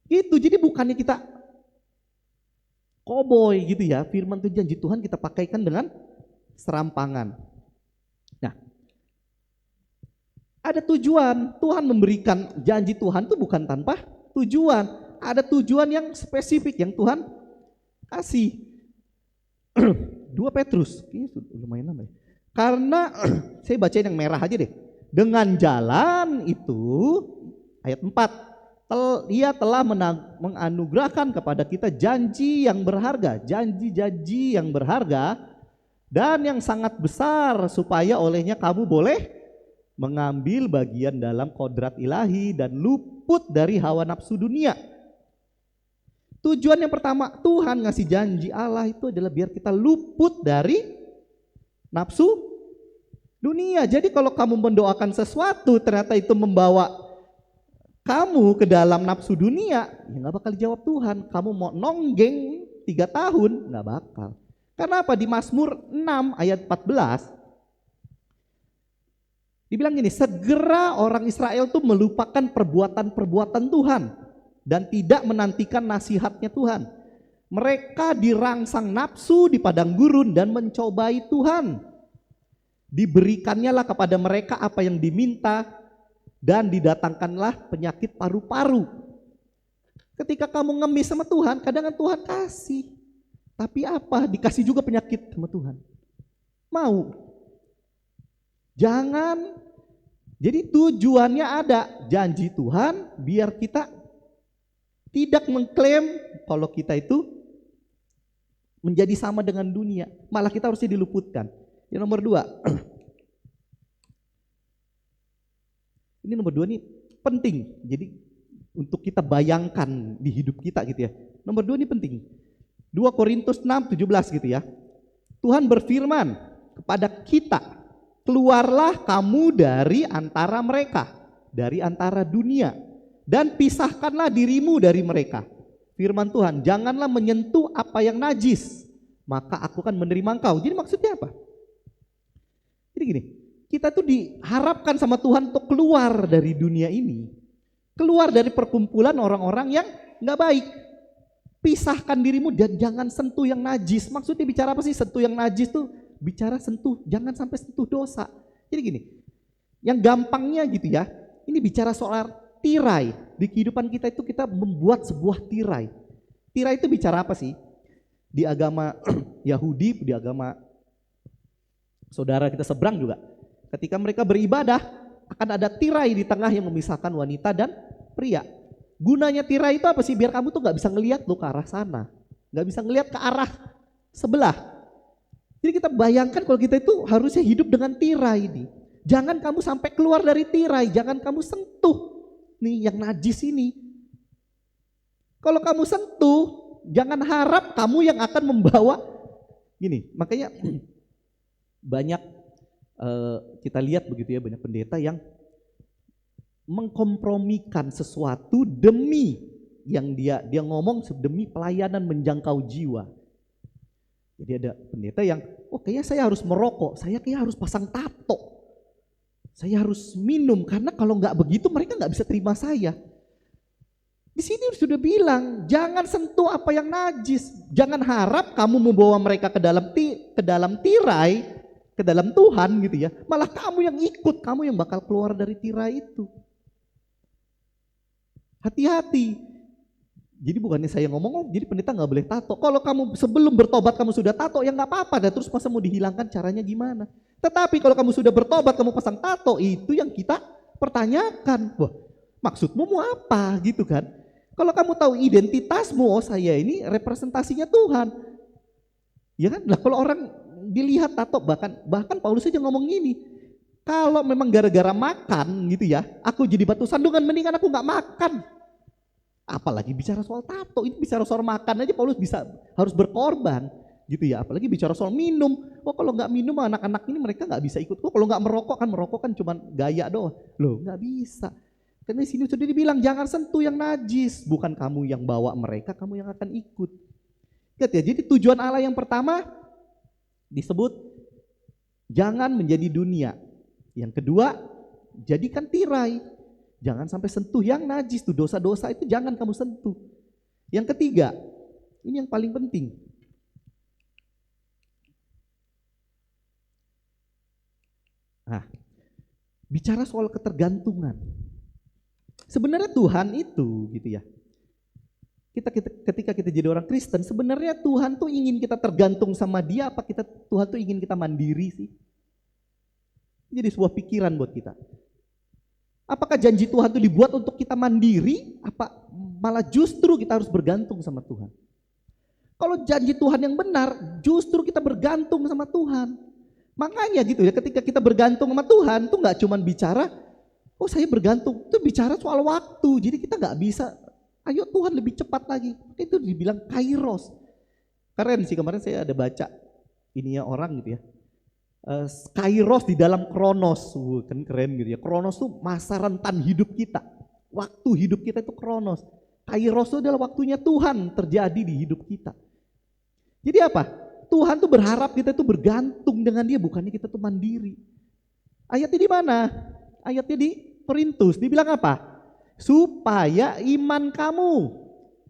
Itu jadi bukannya kita koboi gitu ya. Firman itu janji Tuhan kita pakaikan dengan serampangan. Nah, ada tujuan. Tuhan memberikan janji Tuhan itu bukan tanpa tujuan. Ada tujuan yang spesifik yang Tuhan kasih. 2 Petrus, ini lumayan lama ya. Karena saya bacain yang merah aja deh. Dengan jalan itu, ayat 4, ia telah menganugerahkan kepada kita janji yang berharga, janji-janji yang berharga dan yang sangat besar supaya olehnya kamu boleh mengambil bagian dalam kodrat ilahi dan luput dari hawa nafsu dunia. Tujuan yang pertama, Tuhan ngasih janji Allah itu adalah biar kita luput dari nafsu dunia. Jadi kalau kamu mendoakan sesuatu ternyata itu membawa kamu ke dalam nafsu dunia, ya gak bakal dijawab Tuhan. Kamu mau nonggeng 3 tahun, gak bakal. Karena apa? Di Mazmur 6 ayat 14 dibilang gini, segera orang Israel tuh melupakan perbuatan-perbuatan Tuhan dan tidak menantikan nasihatnya Tuhan. Mereka dirangsang nafsu di padang gurun dan mencobai Tuhan. Diberikannya lah kepada mereka apa yang diminta dan didatangkanlah penyakit paru-paru. Ketika kamu ngemis sama Tuhan, kadang Tuhan kasih. Tapi apa? Dikasih juga penyakit sama Tuhan. Mau? Jangan. Jadi tujuannya ada. Janji Tuhan biar kita tidak mengklaim kalau kita itu menjadi sama dengan dunia. Malah kita harusnya diluputkan. Yang nomor 2. Ini nomor 2 nih penting. Jadi untuk kita bayangkan di hidup kita gitu ya. Nomor 2 ini penting. 2 Korintus 6:17 gitu ya. Tuhan berfirman kepada kita, keluarlah kamu dari antara mereka, dari antara dunia, dan pisahkanlah dirimu dari mereka. Firman Tuhan, janganlah menyentuh apa yang najis, maka aku akan menerima engkau. Jadi maksudnya apa? Jadi gini, kita tuh diharapkan sama Tuhan untuk keluar dari dunia ini, keluar dari perkumpulan orang-orang yang gak baik. Pisahkan dirimu dan jangan sentuh yang najis. Maksudnya bicara apa sih sentuh yang najis tuh? Bicara sentuh, jangan sampai sentuh dosa. Jadi gini, yang gampangnya gitu ya, ini bicara soal tirai. Di kehidupan kita itu kita membuat sebuah tirai. Tirai itu bicara apa sih? Di agama Yahudi, di agama saudara kita seberang juga, ketika mereka beribadah akan ada tirai di tengah yang memisahkan wanita dan pria. Gunanya tirai itu apa sih? Biar kamu tuh gak bisa ngelihat tuh ke arah sana, gak bisa ngelihat ke arah sebelah. Jadi kita bayangkan kalau kita itu harusnya hidup dengan tirai ini. Jangan kamu sampai keluar dari tirai, jangan kamu sentuh nih yang najis ini. Kalau kamu sentuh, jangan harap kamu yang akan membawa gini. Makanya banyak kita lihat begitu ya, banyak pendeta yang mengkompromikan sesuatu demi yang dia ngomong demi pelayanan menjangkau jiwa. Jadi ada pendeta yang, oh kayaknya saya harus merokok, saya kayaknya harus pasang tato, saya harus minum, karena kalau nggak begitu mereka nggak bisa terima saya. Di sini sudah bilang, jangan sentuh apa yang najis, jangan harap kamu membawa mereka ke dalam tirai, ke dalam Tuhan gitu ya, malah kamu yang ikut, kamu yang bakal keluar dari tirai itu. Hati-hati. Jadi bukannya saya ngomong, oh jadi pendeta nggak boleh tato. Kalau kamu sebelum bertobat kamu sudah tato, ya nggak apa-apa. Dan terus masa mau dihilangkan caranya gimana? Tetapi kalau kamu sudah bertobat, kamu pasang tato, itu yang kita pertanyakan. Wah, Maksudmu mau apa gitu kan? Kalau kamu tahu identitasmu, oh saya ini representasinya Tuhan. Ya kan? Lah kalau orang dilihat tato, bahkan Paulus aja ngomong gini, kalau memang gara-gara makan gitu ya, aku jadi batu sandungan, mendingan aku nggak makan. Apalagi bicara soal tato, ini bicara soal makan aja Paulus harus berkorban gitu ya. Apalagi bicara soal minum. Oh kalau nggak minum anak-anak ini mereka nggak bisa ikut. Oh kalau nggak merokok kan cuma gaya doang. Loh nggak bisa. Karena di sini sudah dibilang jangan sentuh yang najis. Bukan kamu yang bawa mereka, kamu yang akan ikut. Lihat ya, jadi tujuan Allah yang pertama disebut jangan menjadi dunia. Yang kedua, jadikan tirai. Jangan sampai sentuh yang najis, tuh dosa-dosa itu jangan kamu sentuh. Yang ketiga, ini yang paling penting. Nah, bicara soal ketergantungan. Sebenarnya Tuhan itu gitu ya. Ketika kita jadi orang Kristen, sebenarnya Tuhan tuh ingin kita tergantung sama Dia, apa Tuhan tuh ingin kita mandiri sih? Jadi sebuah pikiran buat kita. Apakah janji Tuhan itu dibuat untuk kita mandiri? Apa malah justru kita harus bergantung sama Tuhan? Kalau janji Tuhan yang benar, justru kita bergantung sama Tuhan. Makanya gitu ya, ketika kita bergantung sama Tuhan, itu nggak cuma bicara, oh saya bergantung, itu bicara soal waktu. Jadi kita nggak bisa, ayo Tuhan lebih cepat lagi. Itu dibilang kairos. Keren sih, kemarin saya ada baca ininya orang gitu ya. Kairos di dalam kronos, kan keren gitu ya. Kronos tuh masa rentan hidup kita, waktu hidup kita itu kronos. Kairos itu adalah waktunya Tuhan terjadi di hidup kita. Jadi apa? Tuhan tuh berharap kita tuh bergantung dengan Dia, bukannya kita tuh mandiri. Ayatnya di mana? Ayatnya di Korintus, dibilang apa? Supaya iman kamu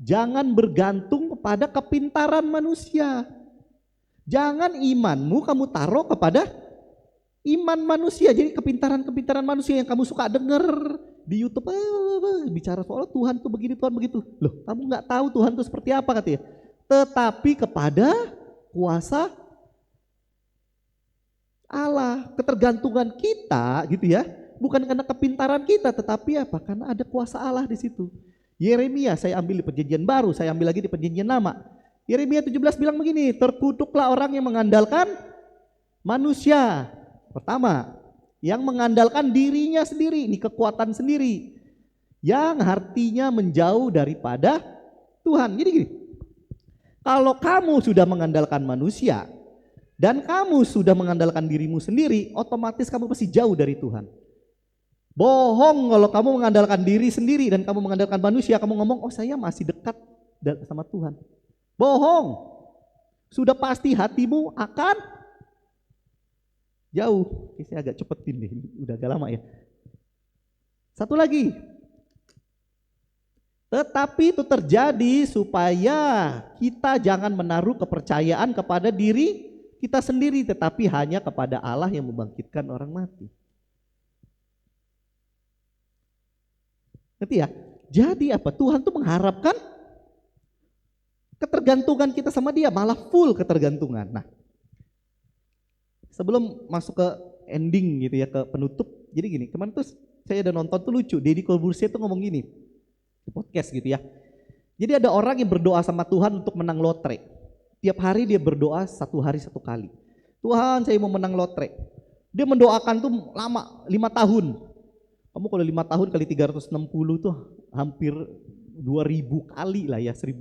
jangan bergantung kepada kepintaran manusia. Jangan imanmu kamu taruh kepada iman manusia. Jadi kepintaran-kepintaran manusia yang kamu suka denger di YouTube, bicara soal Tuhan tuh begini, Tuhan begitu. Loh, kamu nggak tahu Tuhan tuh seperti apa katanya. Tetapi kepada kuasa Allah. Ketergantungan kita gitu ya, bukan karena kepintaran kita, tetapi apa? Karena ada kuasa Allah di situ. Yeremia saya ambil di perjanjian baru, saya ambil lagi di perjanjian lama. Yeremia 17 bilang begini, terkutuklah orang yang mengandalkan manusia. Pertama, yang mengandalkan dirinya sendiri, ini kekuatan sendiri, yang artinya menjauh daripada Tuhan. Jadi gini, kalau kamu sudah mengandalkan manusia dan kamu sudah mengandalkan dirimu sendiri, otomatis kamu pasti jauh dari Tuhan. Bohong kalau kamu mengandalkan diri sendiri dan kamu mengandalkan manusia, kamu ngomong, oh saya masih dekat sama Tuhan. Bohong. Sudah pasti hatimu akan jauh. Oke, saya agak cepetin nih, udah agak lama ya. Satu lagi. Tetapi itu terjadi supaya kita jangan menaruh kepercayaan kepada diri kita sendiri, tetapi hanya kepada Allah yang membangkitkan orang mati. Ngerti ya? Jadi apa? Tuhan tuh mengharapkan ketergantungan kita sama Dia, malah full ketergantungan. Nah, sebelum masuk ke ending gitu ya, ke penutup, jadi gini, kemarin tuh saya ada nonton tuh lucu, Deddy Corbuzier tuh ngomong gini, di podcast gitu ya. Jadi ada orang yang berdoa sama Tuhan untuk menang lotre. Tiap hari dia berdoa 1 hari 1 kali. Tuhan saya mau menang lotre. Dia mendoakan tuh lama, 5 tahun. Kamu kalau 5 tahun kali 360 tuh hampir 2000 kali lah ya, 1000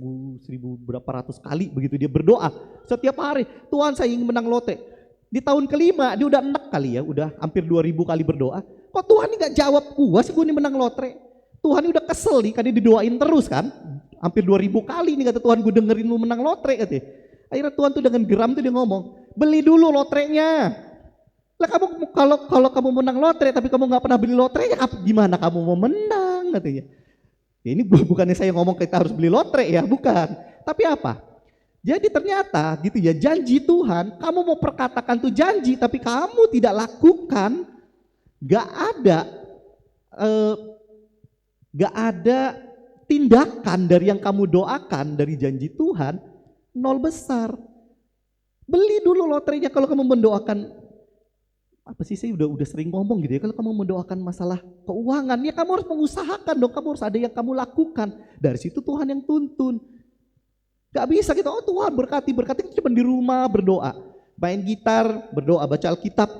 berapa ratus kali begitu dia berdoa setiap hari. Tuhan saya ingin menang lotre. Di tahun kelima dia udah enak kali ya, udah hampir 2000 kali berdoa. Kok Tuhan ini gak jawab gua sih, gua ini menang lotre. Tuhan ini udah kesel nih, karena didoain terus kan. Hampir 2000 kali nih kata Tuhan, gua dengerin lu menang lotre katanya. Akhirnya Tuhan tuh dengan geram tuh dia ngomong, beli dulu lotrenya. Lah kamu kalau kamu menang lotre tapi kamu gak pernah beli lotrenya, gimana kamu mau menang katanya. Ya ini bukannya saya ngomong kita harus beli lotre ya, bukan. Tapi apa? Jadi ternyata gitu ya, janji Tuhan, kamu mau perkatakan tuh janji tapi kamu tidak lakukan, gak ada tindakan dari yang kamu doakan dari janji Tuhan, nol besar. Beli dulu lotrenya kalau kamu mendoakan apa sih, saya udah sering ngomong gitu ya, kalau kamu mendoakan masalah keuangan, ya kamu harus mengusahakan dong, kamu harus ada yang kamu lakukan. Dari situ Tuhan yang tuntun. Gak bisa kita, oh Tuhan berkati kita cuma di rumah berdoa, main gitar, berdoa, baca Alkitab.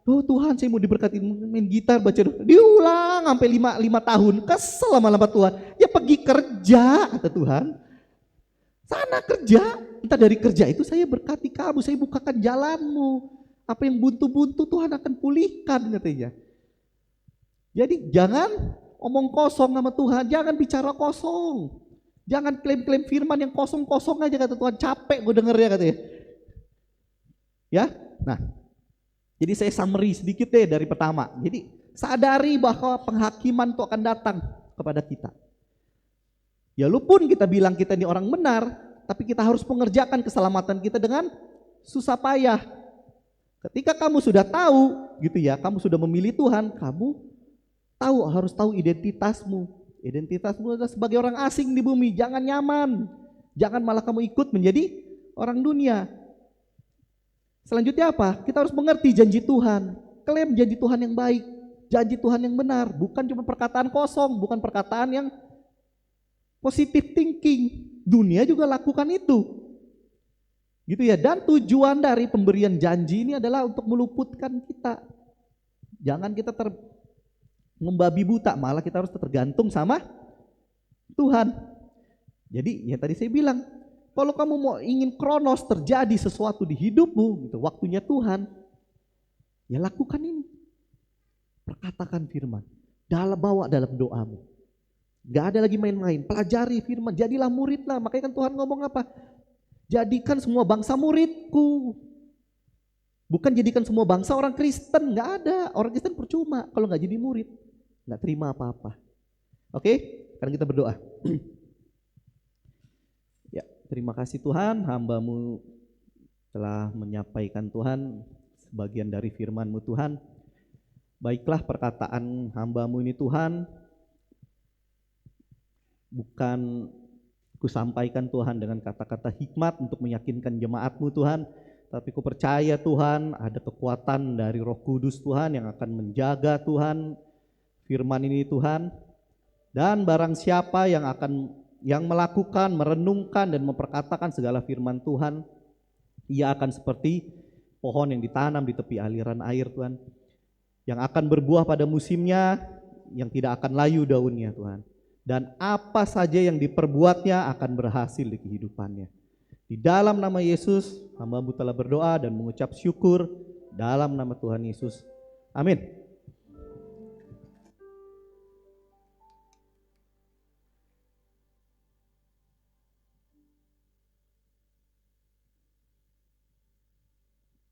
Oh Tuhan saya mau diberkati main gitar, baca doa. Diulang sampai 5 tahun, kesel lama-lama Tuhan. Ya pergi kerja, kata Tuhan. Sana kerja, entah dari kerja itu saya berkati kamu, saya bukakan jalanmu. Apa yang buntu-buntu Tuhan akan pulihkan katanya. Jadi jangan omong kosong sama Tuhan, jangan bicara kosong. Jangan klaim-klaim firman yang kosong-kosong aja kata Tuhan, capek gue dengernya katanya. Ya, nah jadi saya summary sedikit deh dari pertama. Jadi sadari bahwa penghakiman itu akan datang kepada kita. Ya pun kita bilang kita ini orang benar, tapi kita harus mengerjakan keselamatan kita dengan susah payah. Ketika kamu sudah tahu gitu ya, kamu sudah memilih Tuhan, kamu harus tahu identitasmu. Identitasmu adalah sebagai orang asing di bumi, jangan nyaman. Jangan malah kamu ikut menjadi orang dunia. Selanjutnya apa? Kita harus mengerti janji Tuhan. Klaim janji Tuhan yang baik, janji Tuhan yang benar, bukan cuma perkataan kosong, bukan perkataan yang positive thinking. Dunia juga lakukan itu. Gitu ya, dan tujuan dari pemberian janji ini adalah untuk meluputkan kita. Jangan kita membabi buta, malah kita harus tergantung sama Tuhan. Jadi yang tadi saya bilang, kalau kamu mau ingin kronos terjadi sesuatu di hidupmu, gitu, waktunya Tuhan, ya lakukan ini. Perkatakan firman, bawa dalam doamu. Gak ada lagi main-main, pelajari firman, jadilah murid lah. Makanya kan Tuhan ngomong apa? Jadikan semua bangsa muridku. Bukan jadikan semua bangsa orang Kristen, gak ada. Orang Kristen percuma kalau gak jadi murid, gak terima apa-apa. Oke, sekarang kita berdoa. Ya, terima kasih Tuhan, hamba-Mu telah menyampaikan Tuhan sebagian dari firman-Mu Tuhan. Baiklah perkataan hamba-Mu ini Tuhan, bukan ku sampaikan Tuhan dengan kata-kata hikmat untuk meyakinkan jemaat-Mu Tuhan, tapi ku percaya Tuhan ada kekuatan dari Roh Kudus Tuhan yang akan menjaga Tuhan firman ini Tuhan. Dan barang siapa yang melakukan, merenungkan dan memperkatakan segala firman Tuhan, ia akan seperti pohon yang ditanam di tepi aliran air Tuhan, yang akan berbuah pada musimnya, yang tidak akan layu daunnya Tuhan. Dan apa saja yang diperbuatnya akan berhasil di kehidupannya. Di dalam nama Yesus, hamba-Mu telah berdoa dan mengucap syukur dalam nama Tuhan Yesus. Amin.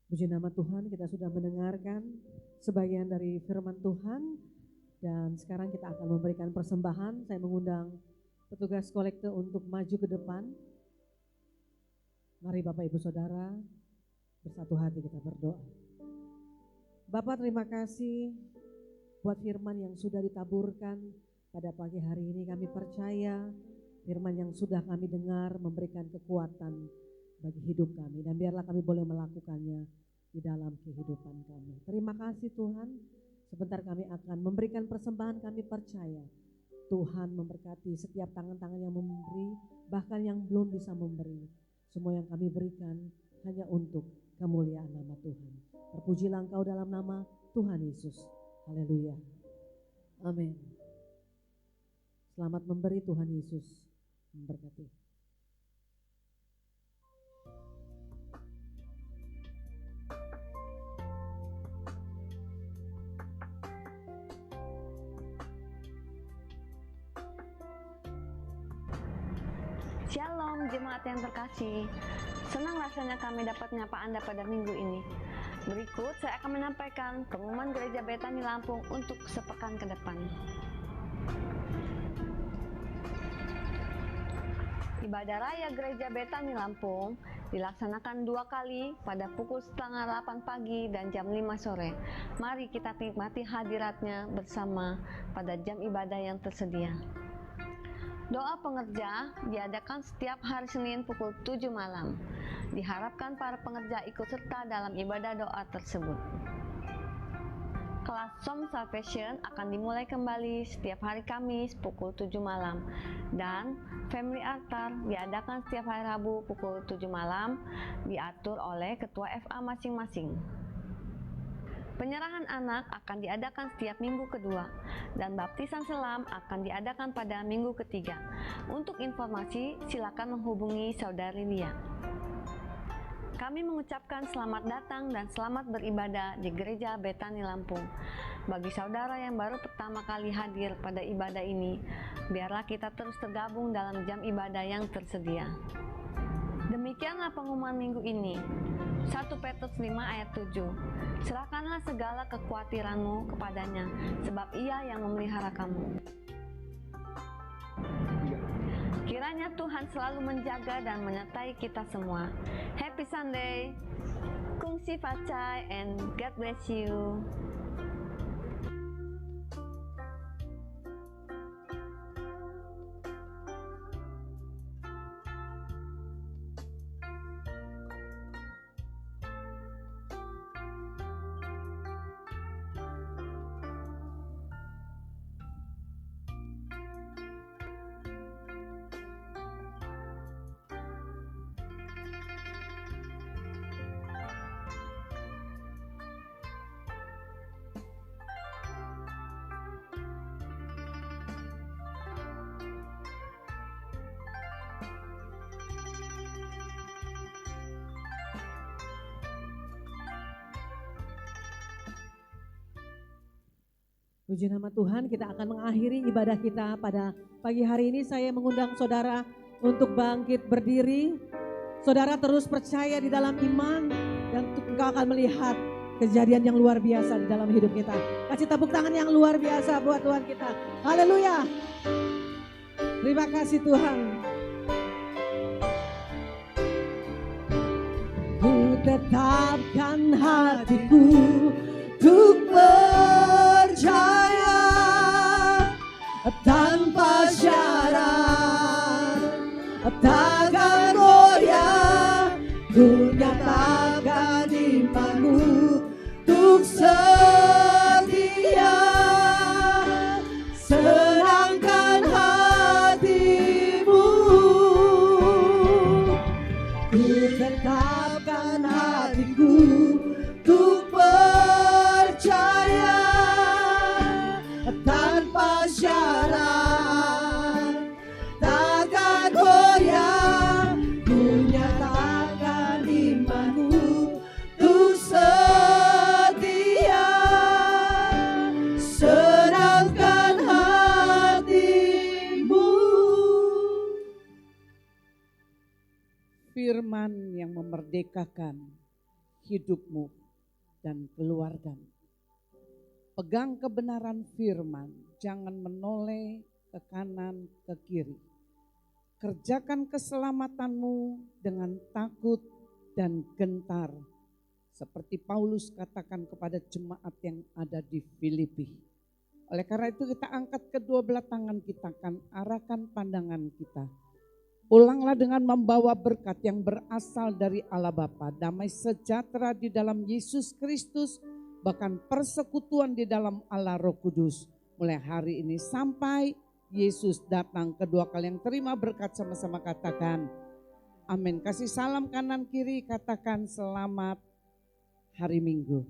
Puji nama Tuhan, kita sudah mendengarkan sebagian dari firman Tuhan. Dan sekarang kita akan memberikan persembahan. Saya mengundang petugas kolekte untuk maju ke depan. Mari Bapak Ibu Saudara, bersatu hati kita berdoa. Bapak terima kasih buat firman yang sudah ditaburkan pada pagi hari ini. Kami percaya firman yang sudah kami dengar memberikan kekuatan bagi hidup kami. Dan biarlah kami boleh melakukannya di dalam kehidupan kami. Terima kasih Tuhan. Sebentar kami akan memberikan persembahan, kami percaya Tuhan memberkati setiap tangan-tangan yang memberi, bahkan yang belum bisa memberi. Semua yang kami berikan hanya untuk kemuliaan nama Tuhan. Terpujilah Engkau dalam nama Tuhan Yesus. Haleluya. Amin. Selamat memberi, Tuhan Yesus memberkati. Shalom jemaat yang terkasih, senang rasanya kami dapat menyapa Anda pada minggu ini. Berikut saya akan menyampaikan pengumuman Gereja Betani Lampung untuk sepekan ke depan. Ibadah Raya Gereja Betani Lampung dilaksanakan 2 kali pada pukul 7:30 pagi dan jam 5 sore. Mari kita nikmati hadiratnya bersama pada jam ibadah yang tersedia. Doa pengerja diadakan setiap hari Senin pukul 7 malam. Diharapkan para pengerja ikut serta dalam ibadah doa tersebut. kelas Som Salvation akan dimulai kembali setiap hari Kamis pukul 7 malam dan Family Altar diadakan setiap hari Rabu pukul 7 malam, diatur oleh ketua FA masing-masing. Penyerahan anak akan diadakan setiap minggu kedua dan baptisan selam akan diadakan pada minggu ketiga. Untuk informasi silakan menghubungi Saudari Lia. Kami mengucapkan selamat datang dan selamat beribadah di Gereja Betani Lampung. Bagi saudara yang baru pertama kali hadir pada ibadah ini, biarlah kita terus tergabung dalam jam ibadah yang tersedia. Demikianlah pengumuman minggu ini. 1 Petrus 5 ayat 7. Serahkanlah segala kekhawatiranmu kepadanya, sebab Ia yang memelihara kamu. Kiranya Tuhan selalu menjaga dan menyertai kita semua. Happy Sunday, Kung Si Facai, and God bless you. Puji nama Tuhan, kita akan mengakhiri ibadah kita pada pagi hari ini. Saya mengundang saudara untuk bangkit berdiri. Saudara terus percaya di dalam iman dan engkau akan melihat kejadian yang luar biasa di dalam hidup kita. Kasih tepuk tangan yang luar biasa buat Tuhan kita. Haleluya. Terima kasih Tuhan. Ku tetapkan hatiku untuk percaya tanpa syarat, takkan goyah. Ku nyatakan imanku untuk setia, senangkan hatimu. Ku tetapkan hatiku untuk percaya tanpa syarat, takkan goyah. Ku nyatakan imanku untuk setia, senangkan hatimu. Firman yang memerdekakan hidupmu dan keluargamu. Pegang kebenaran firman, jangan menoleh ke kanan ke kiri. Kerjakan keselamatanmu dengan takut dan gentar, seperti Paulus katakan kepada jemaat yang ada di Filipi. Oleh karena itu kita angkat kedua belah tangan kita, akan arahkan pandangan kita. Pulanglah dengan membawa berkat yang berasal dari Allah Bapa, damai sejahtera di dalam Yesus Kristus, bahkan persekutuan di dalam Allah Roh Kudus. Mulai hari ini sampai Yesus datang kedua kali. Yang terima berkat sama-sama katakan amin. Kasih salam kanan kiri, katakan selamat hari Minggu.